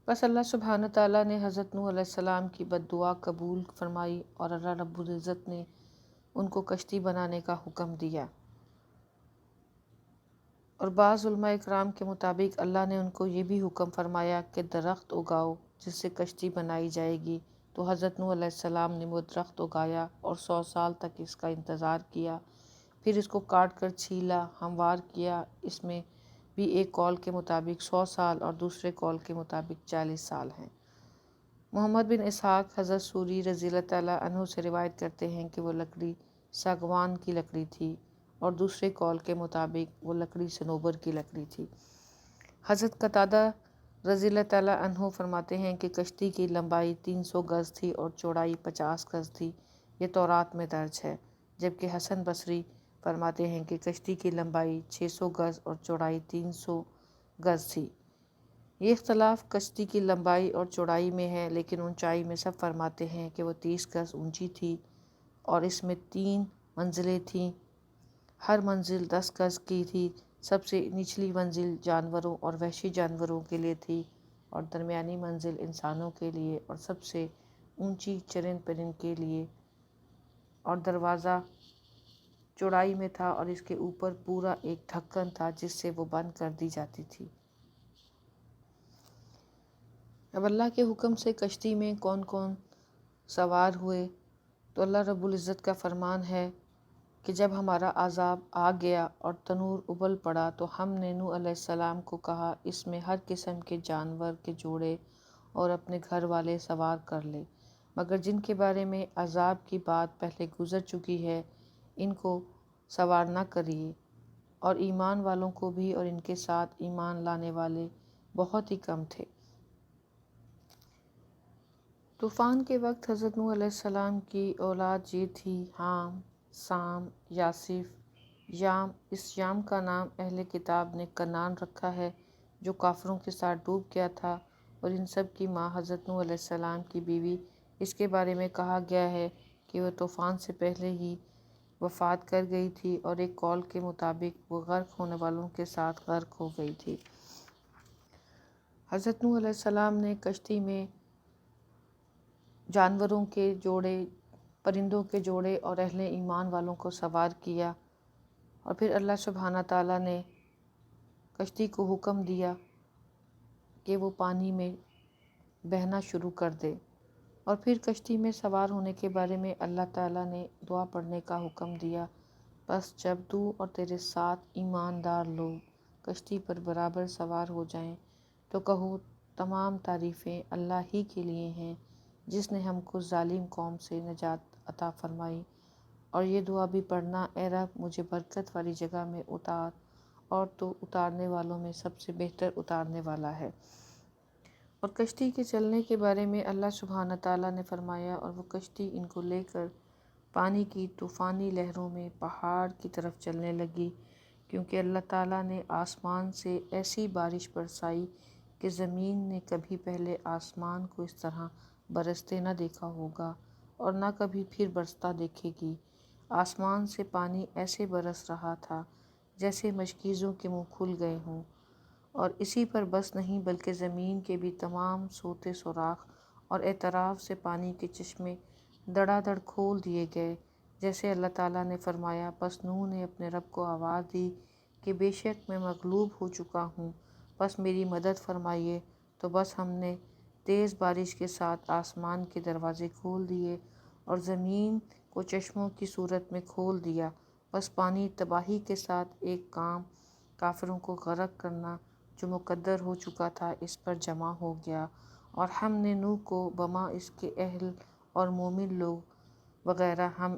بس اللہ سبحانہ تعالیٰ نے حضرت نوح علیہ السلام کی بد دعا قبول فرمائی اور اللہ رب العزت نے ان کو کشتی بنانے کا حکم دیا، اور بعض علماء اکرام کے مطابق اللہ نے ان کو یہ بھی حکم فرمایا کہ درخت اگاؤ جس سے کشتی بنائی جائے گی، تو حضرت نوح علیہ السلام نے وہ درخت اگایا اور 100 سال تک اس کا انتظار کیا، پھر اس کو کاٹ کر چھیلا، ہموار کیا۔ اس میں بھی ایک قول کے مطابق 100 سال اور دوسرے قول کے مطابق 40 سال ہیں۔ محمد بن اسحاق حضرت سوری رضی اللہ تعالیٰ عنہ سے روایت کرتے ہیں کہ وہ لکڑی ساگوان کی لکڑی تھی، اور دوسرے قول کے مطابق وہ لکڑی صنوبر کی لکڑی تھی۔ حضرت قتادہ رضی اللہ تعالیٰ عنہ فرماتے ہیں کہ کشتی کی لمبائی 300 گز تھی اور چوڑائی 50 گز تھی، یہ تورات میں درج ہے، جبکہ حسن بصری فرماتے ہیں کہ کشتی کی لمبائی 600 گز اور چوڑائی 300 گز تھی۔ یہ اختلاف کشتی کی لمبائی اور چوڑائی میں ہے، لیکن اونچائی میں سب فرماتے ہیں کہ وہ 30 گز اونچی تھی، اور اس میں 3 منزلیں تھیں، ہر منزل 10 گز کی تھی۔ سب سے نچلی منزل جانوروں اور وحشی جانوروں کے لیے تھی، اور درمیانی منزل انسانوں کے لیے، اور سب سے اونچی چرند پرند کے لیے، اور دروازہ چوڑائی میں تھا، اور اس کے اوپر پورا ایک ڈھکن تھا جس سے وہ بند کر دی جاتی تھی۔ اب اللہ کے حکم سے کشتی میں کون کون سوار ہوئے، تو اللہ رب العزت کا فرمان ہے کہ جب ہمارا عذاب آ گیا اور تنور ابل پڑا تو ہم نے نوح علیہ السلام کو کہا اس میں ہر قسم کے جانور کے جوڑے اور اپنے گھر والے سوار کر لے، مگر جن کے بارے میں عذاب کی بات پہلے گزر چکی ہے ان کو سوار نہ کریے، اور ایمان والوں کو بھی، اور ان کے ساتھ ایمان لانے والے بہت ہی کم تھے۔ طوفان کے وقت حضرت نوح علیہ السلام کی اولاد یہ تھی حام، سام، یاسف، اس یام کا نام اہل کتاب نے کنعان رکھا ہے، جو کافروں کے ساتھ ڈوب گیا تھا، اور ان سب کی ماں حضرت نوح علیہ السلام کی بیوی۔ اس کے بارے میں کہا گیا ہے کہ وہ طوفان سے پہلے ہی وفات کر گئی تھی، اور ایک قول کے مطابق وہ غرق ہونے والوں کے ساتھ غرق ہو گئی تھی۔ حضرت نوح علیہ السلام نے کشتی میں جانوروں کے جوڑے، پرندوں کے جوڑے اور اہل ایمان والوں کو سوار کیا، اور پھر اللہ سبحانہ تعالیٰ نے کشتی کو حکم دیا کہ وہ پانی میں بہنا شروع کر دے، اور پھر کشتی میں سوار ہونے کے بارے میں اللہ تعالیٰ نے دعا پڑھنے کا حکم دیا۔ بس جب تو اور تیرے ساتھ ایماندار لوگ کشتی پر برابر سوار ہو جائیں تو کہو تمام تعریفیں اللہ ہی کے لیے ہیں، جس نے ہم کو ظالم قوم سے نجات عطا فرمائی۔ اور یہ دعا بھی پڑھنا، اے رب مجھے برکت والی جگہ میں اتار، اور تو اتارنے والوں میں سب سے بہتر اتارنے والا ہے۔ اور کشتی کے چلنے کے بارے میں اللہ سبحانہ تعالیٰ نے فرمایا، اور وہ کشتی ان کو لے کر پانی کی طوفانی لہروں میں پہاڑ کی طرف چلنے لگی، کیونکہ اللہ تعالیٰ نے آسمان سے ایسی بارش برسائی کہ زمین نے کبھی پہلے آسمان کو اس طرح برستے نہ دیکھا ہوگا، اور نہ کبھی پھر برستا دیکھے گی۔ آسمان سے پانی ایسے برس رہا تھا جیسے مشکیزوں کے منہ کھل گئے ہوں، اور اسی پر بس نہیں بلکہ زمین کے بھی تمام سوتے سوراخ اور اعتراف سے پانی کے چشمے دڑا دڑ کھول دیے گئے، جیسے اللہ تعالیٰ نے فرمایا۔ پس نوح نے اپنے رب کو آواز دی کہ بے شک میں مغلوب ہو چکا ہوں، بس میری مدد فرمائیے۔ تو بس ہم نے تیز بارش کے ساتھ آسمان کے دروازے کھول دیے اور زمین کو چشموں کی صورت میں کھول دیا، بس پانی تباہی کے ساتھ ایک کام کافروں کو غرق کرنا جو مقدر ہو چکا تھا اس پر جمع ہو گیا، اور ہم نے نوح کو بما اس کے اہل اور مومن لوگ وغیرہ ہم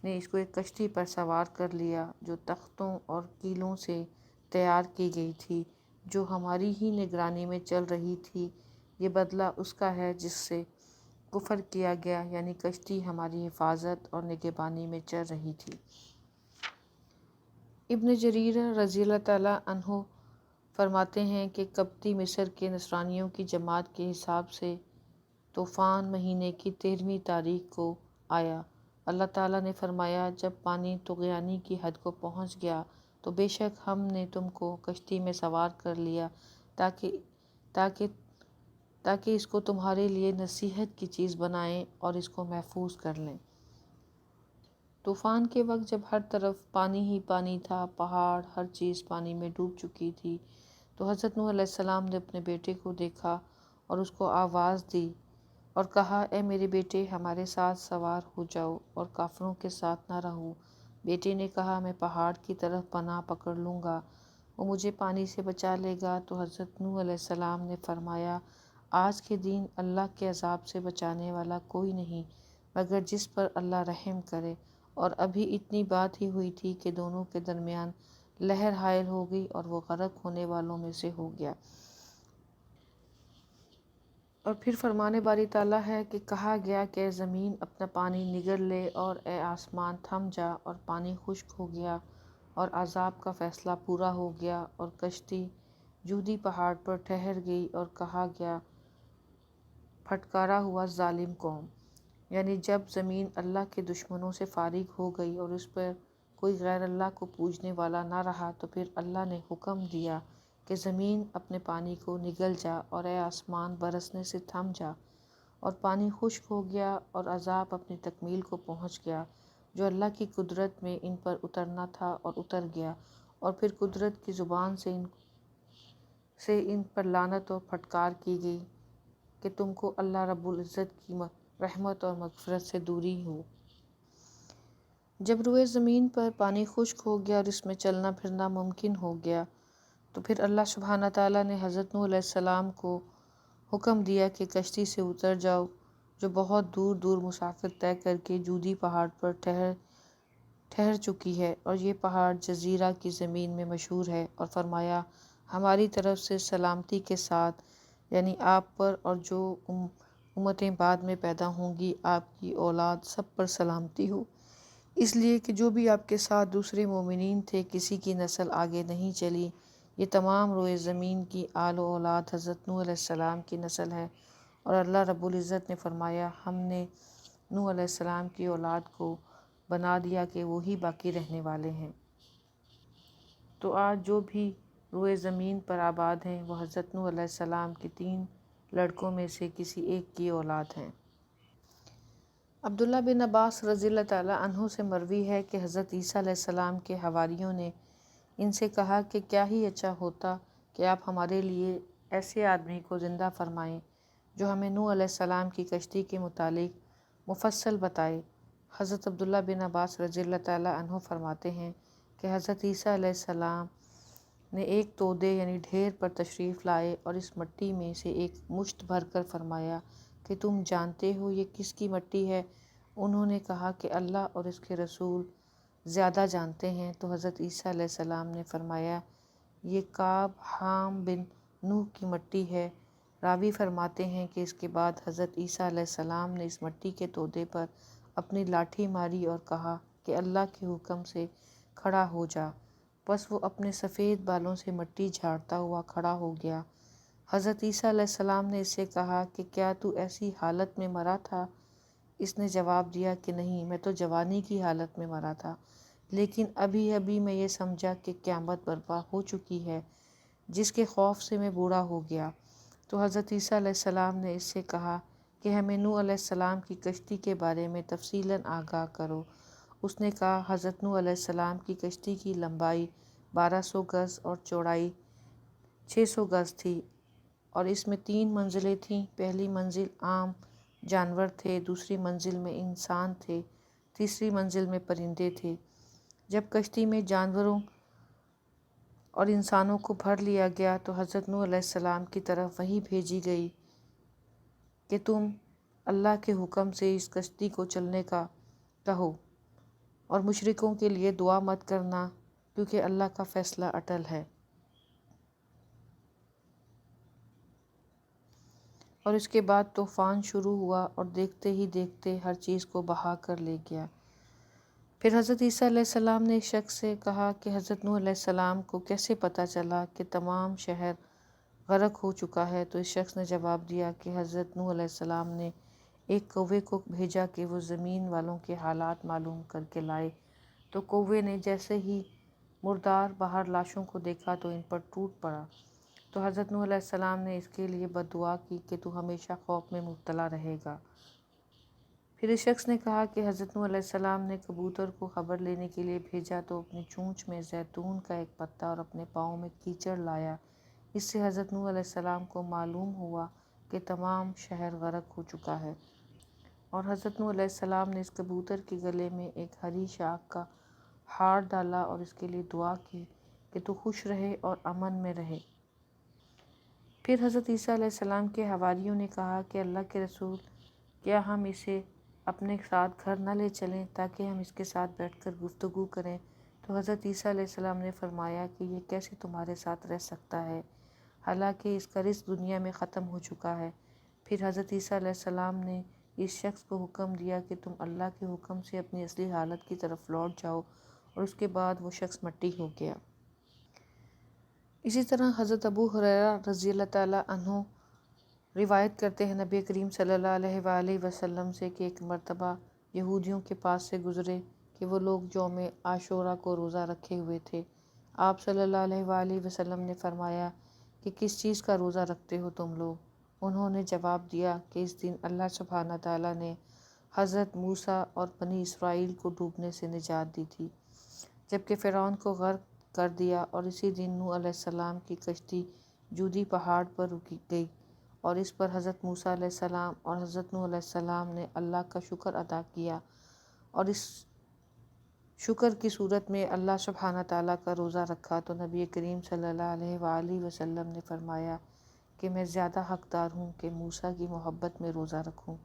نے اس کو ایک کشتی پر سوار کر لیا جو تختوں اور کیلوں سے تیار کی گئی تھی، جو ہماری ہی نگرانی میں چل رہی تھی۔ یہ بدلہ اس کا ہے جس سے کفر کیا گیا، یعنی کشتی ہماری حفاظت اور نگہبانی میں چل رہی تھی۔ ابن جریر رضی اللہ تعالیٰ عنہ فرماتے ہیں کہ قبطی مصر کے نصرانیوں کی جماعت کے حساب سے طوفان مہینے کی 13ویں تاریخ کو آیا۔ اللہ تعالیٰ نے فرمایا، جب پانی طغیانی کی حد کو پہنچ گیا تو بے شک ہم نے تم کو کشتی میں سوار کر لیا تاکہ اس کو تمہارے لیے نصیحت کی چیز بنائیں اور اس کو محفوظ کر لیں۔ طوفان کے وقت جب ہر طرف پانی ہی پانی تھا، پہاڑ ہر چیز پانی میں ڈوب چکی تھی، تو حضرت نوح علیہ السلام نے اپنے بیٹے کو دیکھا اور اس کو آواز دی اور کہا، اے میرے بیٹے ہمارے ساتھ سوار ہو جاؤ اور کافروں کے ساتھ نہ رہو۔ بیٹے نے کہا، میں پہاڑ کی طرف پناہ پکڑ لوں گا، وہ مجھے پانی سے بچا لے گا۔ تو حضرت نوح علیہ السلام نے فرمایا، آج کے دن اللہ کے عذاب سے بچانے والا کوئی نہیں مگر جس پر اللہ رحم کرے۔ اور ابھی اتنی بات ہی ہوئی تھی کہ دونوں کے درمیان لہر حائل ہو گئی اور وہ غرق ہونے والوں میں سے ہو گیا۔ اور پھر فرمان باری تعالیٰ ہے کہ کہا گیا کہ اے زمین اپنا پانی نگل لے، اور اے آسمان تھم جا، اور پانی خشک ہو گیا اور عذاب کا فیصلہ پورا ہو گیا، اور کشتی جودی پہاڑ پر ٹھہر گئی، اور کہا گیا پھٹکارا ہوا ظالم قوم، یعنی جب زمین اللہ کے دشمنوں سے فارغ ہو گئی اور اس پر کوئی غیر اللہ کو پوجنے والا نہ رہا، تو پھر اللہ نے حکم دیا کہ زمین اپنے پانی کو نگل جا، اور اے آسمان برسنے سے تھم جا، اور پانی خشک ہو گیا اور عذاب اپنی تکمیل کو پہنچ گیا جو اللہ کی قدرت میں ان پر اترنا تھا اور اتر گیا، اور پھر قدرت کی زبان سے ان پر لعنت اور پھٹکار کی گئی کہ تم کو اللہ رب العزت کی رحمت اور مغفرت سے دوری ہو۔ جب روئے زمین پر پانی خشک ہو گیا اور اس میں چلنا پھرنا ممکن ہو گیا، تو پھر اللہ سبحانہ تعالیٰ نے حضرت نوح علیہ السلام کو حکم دیا کہ کشتی سے اتر جاؤ، جو بہت دور دور مسافر طے کر کے جودی پہاڑ پر ٹھہر چکی ہے، اور یہ پہاڑ جزیرہ کی زمین میں مشہور ہے، اور فرمایا، ہماری طرف سے سلامتی کے ساتھ، یعنی آپ پر اور جو امتیں بعد میں پیدا ہوں گی، آپ کی اولاد سب پر سلامتی ہو۔ اس لیے کہ جو بھی آپ کے ساتھ دوسرے مومنین تھے کسی کی نسل آگے نہیں چلی، یہ تمام روئے زمین کی آل و اولاد حضرت نوح علیہ السلام کی نسل ہے، اور اللہ رب العزت نے فرمایا ہم نے نوح علیہ السلام کی اولاد کو بنا دیا کہ وہی باقی رہنے والے ہیں۔ تو آج جو بھی روئے زمین پر آباد ہیں وہ حضرت نوح علیہ السلام کی 3 لڑکوں میں سے کسی ایک کی اولاد ہیں۔ عبداللہ بن عباس رضی اللہ تعالیٰ عنہ سے مروی ہے کہ حضرت عیسیٰ علیہ السلام کے حواریوں نے ان سے کہا کہ کیا ہی اچھا ہوتا کہ آپ ہمارے لیے ایسے آدمی کو زندہ فرمائیں جو ہمیں نوح علیہ السلام کی کشتی کے متعلق مفصل بتائے۔ حضرت عبداللہ بن عباس رضی اللہ تعالیٰ عنہ فرماتے ہیں کہ حضرت عیسیٰ علیہ السلام نے ایک تودے یعنی ڈھیر پر تشریف لائے اور اس مٹی میں سے ایک مشت بھر کر فرمایا کہ تم جانتے ہو یہ کس کی مٹی ہے؟ انہوں نے کہا کہ اللہ اور اس کے رسول زیادہ جانتے ہیں۔ تو حضرت عیسیٰ علیہ السلام نے فرمایا یہ کعب حام بن نوح کی مٹی ہے۔ راوی فرماتے ہیں کہ اس کے بعد حضرت عیسیٰ علیہ السلام نے اس مٹی کے تودے پر اپنی لاٹھی ماری اور کہا کہ اللہ کے حکم سے کھڑا ہو جا، بس وہ اپنے سفید بالوں سے مٹی جھاڑتا ہوا کھڑا ہو گیا۔ حضرت عیسیٰ علیہ السلام نے اس سے کہا کہ کیا تو ایسی حالت میں مرا تھا؟ اس نے جواب دیا کہ نہیں، میں تو جوانی کی حالت میں مرا تھا، لیکن ابھی ابھی میں یہ سمجھا کہ قیامت برپا ہو چکی ہے، جس کے خوف سے میں بوڑھا ہو گیا۔ تو حضرت عیسیٰ علیہ السلام نے اس سے کہا کہ ہمیں نوح علیہ السلام کی کشتی کے بارے میں تفصیلاً آگاہ کرو۔ اس نے کہا حضرت نوح علیہ السلام کی کشتی کی لمبائی 1200 گز اور چوڑائی 600 گز تھی، اور اس میں 3 منزلیں تھیں۔ پہلی منزل عام جانور تھے، دوسری منزل میں انسان تھے، تیسری منزل میں پرندے تھے۔ جب کشتی میں جانوروں اور انسانوں کو بھر لیا گیا تو حضرت نوح علیہ السلام کی طرف وحی بھیجی گئی کہ تم اللہ کے حکم سے اس کشتی کو چلنے کا کہو اور مشرکوں کے لیے دعا مت کرنا، کیونکہ اللہ کا فیصلہ اٹل ہے۔ اور اس کے بعد طوفان شروع ہوا اور دیکھتے ہی دیکھتے ہر چیز کو بہا کر لے گیا۔ پھر حضرت عیسیٰ علیہ السلام نے ایک شخص سے کہا کہ حضرت نوح علیہ السلام کو کیسے پتہ چلا کہ تمام شہر غرق ہو چکا ہے؟ تو اس شخص نے جواب دیا کہ حضرت نوح علیہ السلام نے ایک کوے کو بھیجا کہ وہ زمین والوں کے حالات معلوم کر کے لائے۔ تو کوے نے جیسے ہی مردار باہر لاشوں کو دیکھا تو ان پر ٹوٹ پڑا۔ تو حضرت نوح علیہ السلام نے اس کے لیے بد دعا کی کہ تو ہمیشہ خوف میں مبتلا رہے گا۔ پھر اس شخص نے کہا کہ حضرت نوح علیہ السلام نے کبوتر کو خبر لینے کے لیے بھیجا تو اپنی چونچ میں زیتون کا ایک پتا اور اپنے پاؤں میں کیچڑ لایا۔ اس سے حضرت نوح علیہ السلام کو معلوم ہوا کہ تمام شہر غرق ہو چکا ہے، اور حضرت نوح علیہ السلام نے اس کبوتر کے گلے میں ایک ہری شاخ کا ہار ڈالا اور اس کے لیے دعا کی کہ تو خوش رہے اور امن میں رہے۔ پھر حضرت عیسیٰ علیہ السلام کے حواریوں نے کہا کہ اللہ کے رسول، کیا ہم اسے اپنے ساتھ گھر نہ لے چلیں تاکہ ہم اس کے ساتھ بیٹھ کر گفتگو کریں؟ تو حضرت عیسیٰ علیہ السلام نے فرمایا کہ یہ کیسے تمہارے ساتھ رہ سکتا ہے، حالانکہ اس کا رزق دنیا میں ختم ہو چکا ہے۔ پھر حضرت عیسیٰ علیہ السلام نے اس شخص کو حکم دیا کہ تم اللہ کے حکم سے اپنی اصلی حالت کی طرف لوٹ جاؤ، اور اس کے بعد وہ شخص مٹی ہو گیا۔ اسی طرح حضرت ابو ہریرہ رضی اللہ تعالیٰ عنہ روایت کرتے ہیں نبی کریم صلی اللہ علیہ وآلہ وسلم سے کہ ایک مرتبہ یہودیوں کے پاس سے گزرے کہ وہ لوگ یوم عاشوراء کو روزہ رکھے ہوئے تھے۔ آپ صلی اللہ علیہ وآلہ وسلم نے فرمایا کہ کس چیز کا روزہ رکھتے ہو تم لوگ؟ انہوں نے جواب دیا کہ اس دن اللہ سبحانہ تعالیٰ نے حضرت موسیٰ اور بنی اسرائیل کو ڈوبنے سے نجات دی تھی، جبکہ فرعون کو غرق کر دیا، اور اسی دن نوح علیہ السلام کی کشتی جودی پہاڑ پر رکی گئی، اور اس پر حضرت موسیٰ علیہ السلام اور حضرت نوح علیہ السلام نے اللہ کا شکر ادا کیا، اور اس شکر کی صورت میں اللہ سبحانہ تعالیٰ کا روزہ رکھا۔ تو نبی کریم صلی اللہ علیہ وآلہ وسلم نے فرمایا کہ میں زیادہ حقدار ہوں کہ موسیٰ کی محبت میں روزہ رکھوں،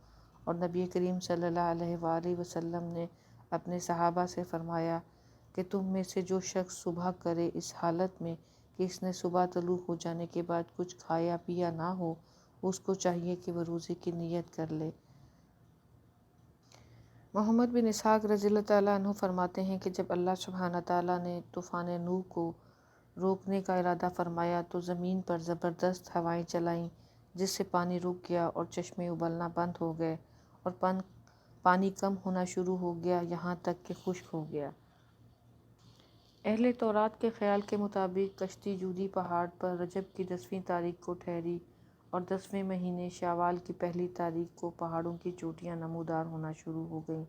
اور نبی کریم صلی اللہ علیہ وآلہ وسلم نے اپنے صحابہ سے فرمایا کہ تم میں سے جو شخص صبح کرے اس حالت میں کہ اس نے صبح طلوع ہو جانے کے بعد کچھ کھایا پیا نہ ہو، اس کو چاہیے کہ وہ روزے کی نیت کر لے۔ محمد بن اسحاق رضی اللہ تعالیٰ عنہ فرماتے ہیں کہ جب اللہ سبحانہ تعالیٰ نے طوفان نوح کو روکنے کا ارادہ فرمایا تو زمین پر زبردست ہوائیں چلائیں، جس سے پانی رک گیا اور چشمے ابلنا بند ہو گئے اور پانی کم ہونا شروع ہو گیا، یہاں تک کہ خشک ہو گیا۔ اہل تورات کے خیال کے مطابق کشتی جودی پہاڑ پر رجب کی 10ویں تاریخ کو ٹھہری اور 10ویں مہینے شوال کی پہلی تاریخ کو پہاڑوں کی چوٹیاں نمودار ہونا شروع ہو گئیں۔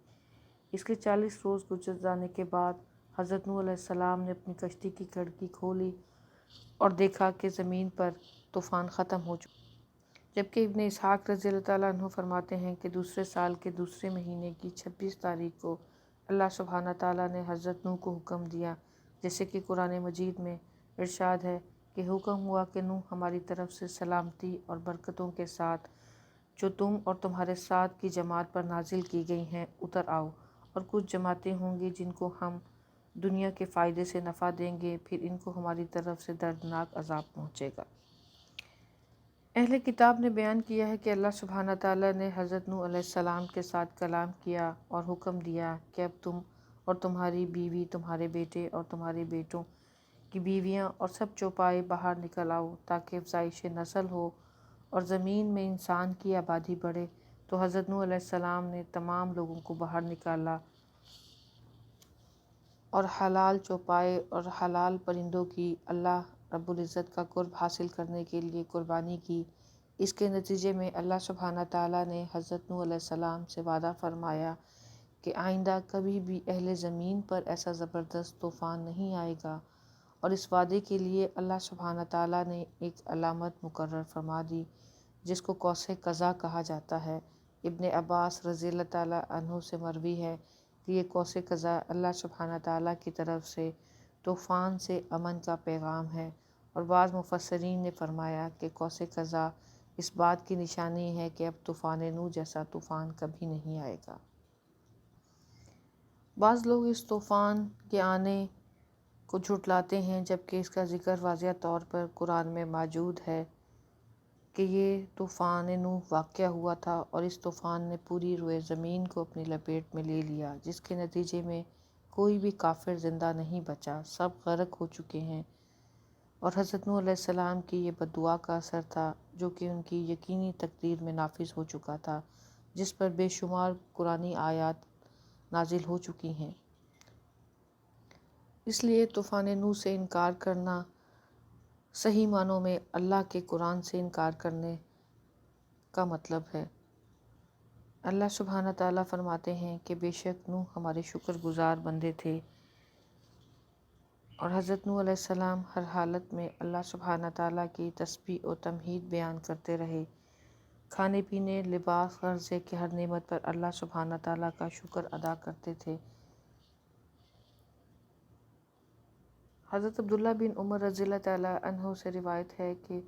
اس کے 40 روز گزر جانے کے بعد حضرت نوح علیہ السلام نے اپنی کشتی کی کھڑکی کھولی اور دیکھا کہ زمین پر طوفان ختم ہو چکا، جبکہ ابن اسحاق رضی اللہ تعالیٰ عنہ فرماتے ہیں کہ دوسرے سال کے دوسرے مہینے کی 26 تاریخ کو اللہ سبحانہ تعالیٰ نے حضرت نوح کو حکم دیا، جیسے کہ قرآن مجید میں ارشاد ہے کہ حکم ہوا کہ نوح ہماری طرف سے سلامتی اور برکتوں کے ساتھ جو تم اور تمہارے ساتھ کی جماعت پر نازل کی گئی ہیں اتر آؤ، اور کچھ جماعتیں ہوں گی جن کو ہم دنیا کے فائدے سے نفع دیں گے، پھر ان کو ہماری طرف سے دردناک عذاب پہنچے گا۔ اہل کتاب نے بیان کیا ہے کہ اللہ سبحانہ تعالیٰ نے حضرت نوح علیہ السلام کے ساتھ کلام کیا اور حکم دیا کہ اب تم اور تمہاری بیوی، تمہارے بیٹے اور تمہارے بیٹوں کی بیویاں اور سب چوپائے باہر نکل آؤ تاکہ افزائش نسل ہو اور زمین میں انسان کی آبادی بڑھے۔ تو حضرت نوح علیہ السلام نے تمام لوگوں کو باہر نکالا اور حلال چوپائے اور حلال پرندوں کی اللہ رب العزت کا قرب حاصل کرنے کے لیے قربانی کی۔ اس کے نتیجے میں اللہ سبحانہ تعالیٰ نے حضرت نوح علیہ السلام سے وعدہ فرمایا کہ آئندہ کبھی بھی اہل زمین پر ایسا زبردست طوفان نہیں آئے گا، اور اس وعدے کے لیے اللہ سبحانہ تعالیٰ نے ایک علامت مقرر فرما دی جس کو قوس قزح کہا جاتا ہے۔ ابن عباس رضی اللہ تعالیٰ عنہ سے مروی ہے کہ یہ قوس قزح اللہ سبحانہ تعالیٰ کی طرف سے طوفان سے امن کا پیغام ہے، اور بعض مفسرین نے فرمایا کہ قوس قزح اس بات کی نشانی ہے کہ اب طوفان نوح جیسا طوفان کبھی نہیں آئے گا۔ بعض لوگ اس طوفان کے آنے کو جھٹلاتے ہیں، جبکہ اس کا ذکر واضح طور پر قرآن میں موجود ہے کہ یہ طوفان نوح واقع ہوا تھا اور اس طوفان نے پوری روئے زمین کو اپنی لپیٹ میں لے لیا، جس کے نتیجے میں کوئی بھی کافر زندہ نہیں بچا، سب غرق ہو چکے ہیں۔ اور حضرت نوح علیہ السلام کی یہ بد دعا کا اثر تھا جو کہ ان کی یقینی تقدیر میں نافذ ہو چکا تھا، جس پر بے شمار قرآنی آیات نازل ہو چکی ہیں۔ اس لیے طوفان نوح سے انکار کرنا صحیح معنوں میں اللہ کے قرآن سے انکار کرنے کا مطلب ہے۔ اللہ سبحانہ تعالیٰ فرماتے ہیں کہ بے شک نوح ہمارے شکر گزار بندے تھے، اور حضرت نوح علیہ السلام ہر حالت میں اللہ سبحانہ تعالیٰ کی تسبیح و تمجید بیان کرتے رہے، کھانے پینے، لباس، غرضے کہ ہر نعمت پر اللہ سبحانہ تعالیٰ کا شکر ادا کرتے تھے۔ حضرت عبداللہ بن عمر رضی اللہ تعالیٰ عنہ سے روایت ہے کہ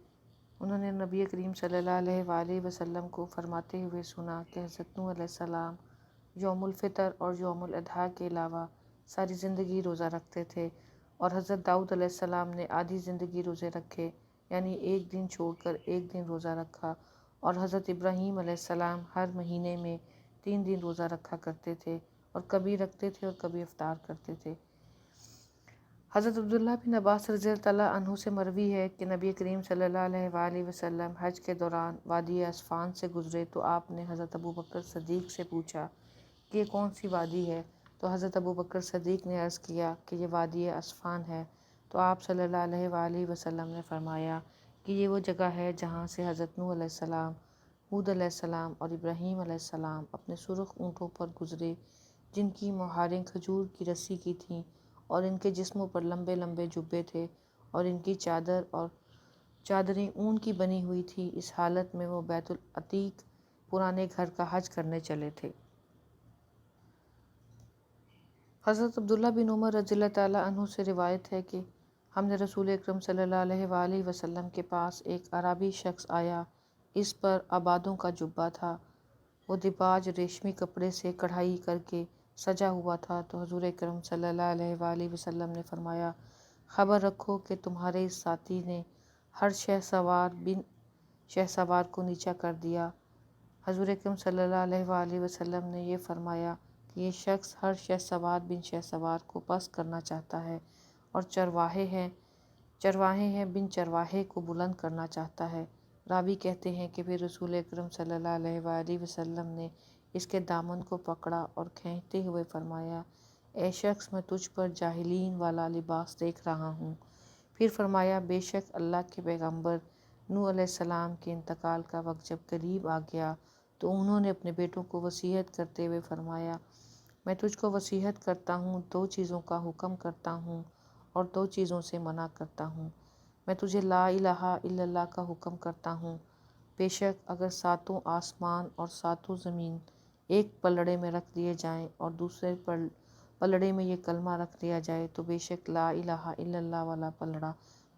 انہوں نے نبی کریم صلی اللہ علیہ وآلہ وسلم کو فرماتے ہوئے سنا کہ حضرت نوح علیہ السلام یوم الفطر اور یوم الاضحیٰ کے علاوہ ساری زندگی روزہ رکھتے تھے، اور حضرت داؤد علیہ السلام نے آدھی زندگی روزے رکھے، یعنی ایک دن چھوڑ کر ایک دن روزہ رکھا، اور حضرت ابراہیم علیہ السلام ہر مہینے میں 3 دن روزہ رکھا کرتے تھے، اور کبھی رکھتے تھے اور کبھی افطار کرتے تھے۔ حضرت عبداللہ بن عباس رضی اللہ تعالیٰ عنہ سے مروی ہے کہ نبی کریم صلی اللہ علیہ وآلہ وسلم حج کے دوران وادی اسفان سے گزرے تو آپ نے حضرت ابوبکر صدیق سے پوچھا کہ یہ کون سی وادی ہے؟ تو حضرت ابوبکر صدیق نے عرض کیا کہ یہ وادی اسفان ہے۔ تو آپ صلی اللہ علیہ وآلہ وسلم نے فرمایا کہ یہ وہ جگہ ہے جہاں سے حضرت نوح علیہ السلام، ہود علیہ السلام اور ابراہیم علیہ السلام اپنے سرخ اونٹوں پر گزرے، جن کی مہاریں کھجور کی رسی کی تھیں، اور ان کے جسموں پر لمبے لمبے جبے تھے، اور ان کی چادریں اون کی بنی ہوئی تھی۔ اس حالت میں وہ بیت العتیق پرانے گھر کا حج کرنے چلے تھے۔ حضرت عبداللہ بن عمر رضی اللہ تعالیٰ عنہ سے روایت ہے کہ ہم نے رسول اکرم صلی اللہ علیہ وآلہ وسلم کے پاس ایک اعرابی شخص آیا، اس پر عبادوں کا جبہ تھا، وہ دباج ریشمی کپڑے سے کڑھائی کر کے سجا ہوا تھا۔ تو حضور اکرم صلی اللہ علیہ وآلہ وسلم نے فرمایا، خبر رکھو کہ تمہارے اس ساتھی نے ہر شہسوار بن شہسوار کو نیچا کر دیا۔ حضور اکرم صلی اللہ علیہ وآلہ وسلم نے یہ فرمایا کہ کہ یہ شخص ہر شہسوار بن شہسوار کو پست کرنا چاہتا ہے اور چرواہے ہیں بن چرواہے کو بلند کرنا چاہتا ہے۔ راوی کہتے ہیں کہ پھر رسول اکرم صلی اللہ علیہ وآلہ وسلم نے اس کے دامن کو پکڑا اور کھینچتے ہوئے فرمایا، اے شخص، میں تجھ پر جاہلین والا لباس دیکھ رہا ہوں۔ پھر فرمایا، بے شک اللہ کے پیغمبر نوح علیہ السلام کے انتقال کا وقت جب قریب آ گیا تو انہوں نے اپنے بیٹوں کو وصیت کرتے ہوئے فرمایا، میں تجھ کو وصیت کرتا ہوں، 2 چیزوں کا حکم کرتا ہوں اور 2 چیزوں سے منع کرتا ہوں۔ میں تجھے لا الہ الا اللہ کا حکم کرتا ہوں۔ بے شک اگر 7 آسمان اور 7 زمین ایک پلڑے میں رکھ دیے جائیں اور دوسرے پلڑے میں یہ کلمہ رکھ دیا جائے تو بے شک لا الہ الا اللہ والا پلڑا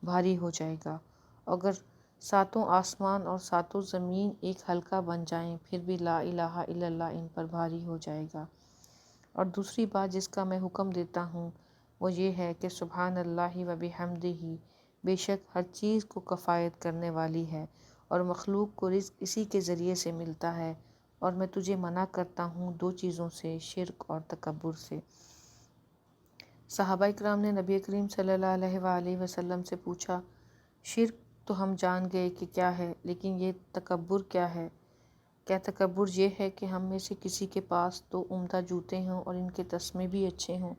بھاری ہو جائے گا۔ اگر 7 آسمان اور 7 زمین ایک حلقہ بن جائیں پھر بھی لا الہ الا اللہ ان پر بھاری ہو جائے گا۔ اور دوسری بات جس کا میں حکم دیتا ہوں وہ یہ ہے کہ سبحان اللہ و بحمدہ، بے شک ہر چیز کو کفایت کرنے والی ہے اور مخلوق کو رزق اسی کے ذریعے سے ملتا ہے، اور میں تجھے منع کرتا ہوں 2 چیزوں سے، شرک اور تکبر سے۔ صحابہ کرام نے نبی کریم صلی اللہ علیہ وآلہ وسلم سے پوچھا، شرک تو ہم جان گئے کہ کیا ہے، لیکن یہ تکبر کیا ہے؟ کیا تکبر یہ ہے کہ ہم میں سے کسی کے پاس 2 عمدہ جوتے ہوں اور ان کے تسمے بھی اچھے ہوں؟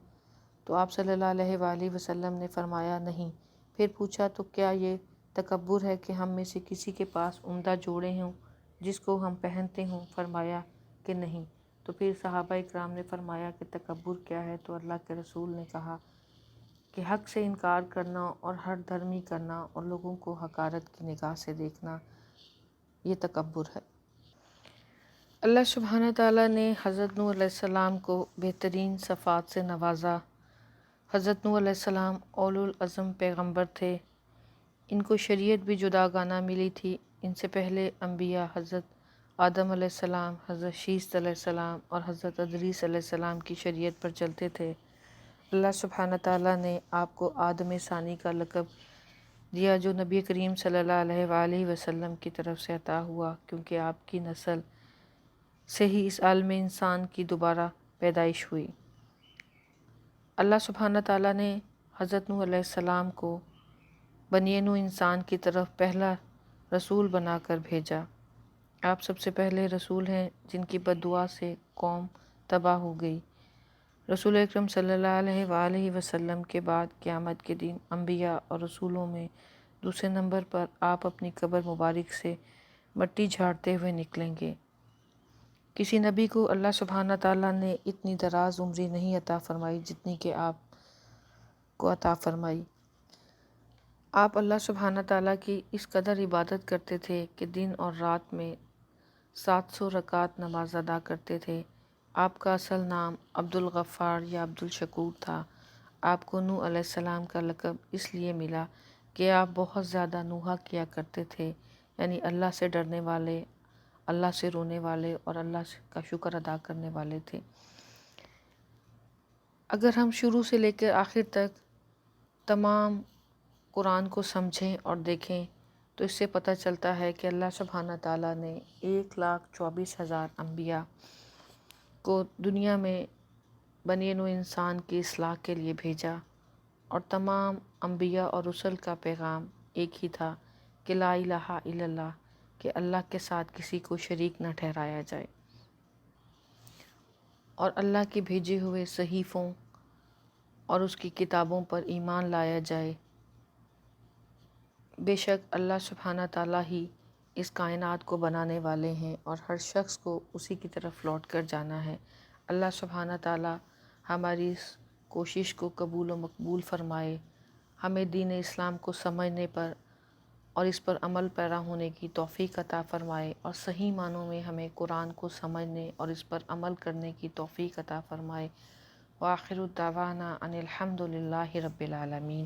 تو آپ صلی اللہ علیہ وآلہ وسلم نے فرمایا، نہیں۔ پھر پوچھا، تو کیا یہ تکبر ہے کہ ہم میں سے کسی کے پاس عمدہ جوڑے ہوں جس کو ہم پہنتے ہوں؟ فرمایا کہ نہیں۔ تو پھر صحابہ کرام نے فرمایا کہ تکبر کیا ہے؟ تو اللہ کے رسول نے کہا کہ حق سے انکار کرنا اور ہر دھرمی کرنا اور لوگوں کو حقارت کی نگاہ سے دیکھنا، یہ تکبر ہے۔ اللہ سبحانہ تعالیٰ نے حضرت نوح علیہ السلام کو بہترین صفات سے نوازا۔ حضرت نوح علیہ السلام اولو العزم پیغمبر تھے۔ ان کو شریعت بھی جداگانہ ملی تھی۔ ان سے پہلے انبیاء حضرت آدم علیہ السلام، حضرت شیث علیہ السلام اور حضرت ادریس علیہ السلام کی شریعت پر چلتے تھے۔ اللہ سبحانہ تعالیٰ نے آپ کو آدم ثانی کا لقب دیا جو نبی کریم صلی اللہ علیہ وآلہ وسلم کی طرف سے عطا ہوا، کیونکہ آپ کی نسل سے ہی اس عالم انسان کی دوبارہ پیدائش ہوئی۔ اللہ سبحانہ تعالیٰ نے حضرت نوح علیہ السلام کو بنی نوح انسان کی طرف پہلا رسول بنا کر بھیجا۔ آپ سب سے پہلے رسول ہیں جن کی بد دعا سے قوم تباہ ہو گئی۔ رسول اکرم صلی اللہ علیہ وآلہ وسلم کے بعد قیامت کے دن انبیاء اور رسولوں میں دوسرے نمبر پر آپ اپنی قبر مبارک سے مٹی جھاڑتے ہوئے نکلیں گے۔ کسی نبی کو اللہ سبحانہ تعالیٰ نے اتنی دراز عمری نہیں عطا فرمائی جتنی کہ آپ کو عطا فرمائی۔ آپ اللہ سبحانہ تعالیٰ کی اس قدر عبادت کرتے تھے کہ دن اور رات میں 700 رکعت نماز ادا کرتے تھے۔ آپ کا اصل نام عبد الغفار یا عبد الشکور تھا۔ آپ کو نوح علیہ السلام کا لقب اس لیے ملا کہ آپ بہت زیادہ نوحہ کیا کرتے تھے، یعنی اللہ سے ڈرنے والے، اللہ سے رونے والے اور اللہ کا شکر ادا کرنے والے تھے۔ اگر ہم شروع سے لے کر آخر تک تمام قرآن کو سمجھیں اور دیکھیں تو اس سے پتہ چلتا ہے کہ اللہ سبحانہ تعالیٰ نے 1,24,000 انبیاء کو دنیا میں بنی نوع انسان کی اصلاح کے لیے بھیجا، اور تمام انبیاء اور رسل کا پیغام ایک ہی تھا کہ لا الہ الا اللہ، کہ اللہ کے ساتھ کسی کو شریک نہ ٹھہرایا جائے، اور اللہ کے بھیجے ہوئے صحیفوں اور اس کی کتابوں پر ایمان لایا جائے۔ بے شک اللہ سبحانہ تعالیٰ ہی اس کائنات کو بنانے والے ہیں اور ہر شخص کو اسی کی طرف لوٹ کر جانا ہے۔ اللہ سبحانہ تعالیٰ ہماری اس کوشش کو قبول و مقبول فرمائے، ہمیں دین اسلام کو سمجھنے پر اور اس پر عمل پیرا ہونے کی توفیق عطا فرمائے، اور صحیح معنوں میں ہمیں قرآن کو سمجھنے اور اس پر عمل کرنے کی توفیق عطا فرمائے۔ وآخر دعوانا ان الحمد للہ رب العالمین۔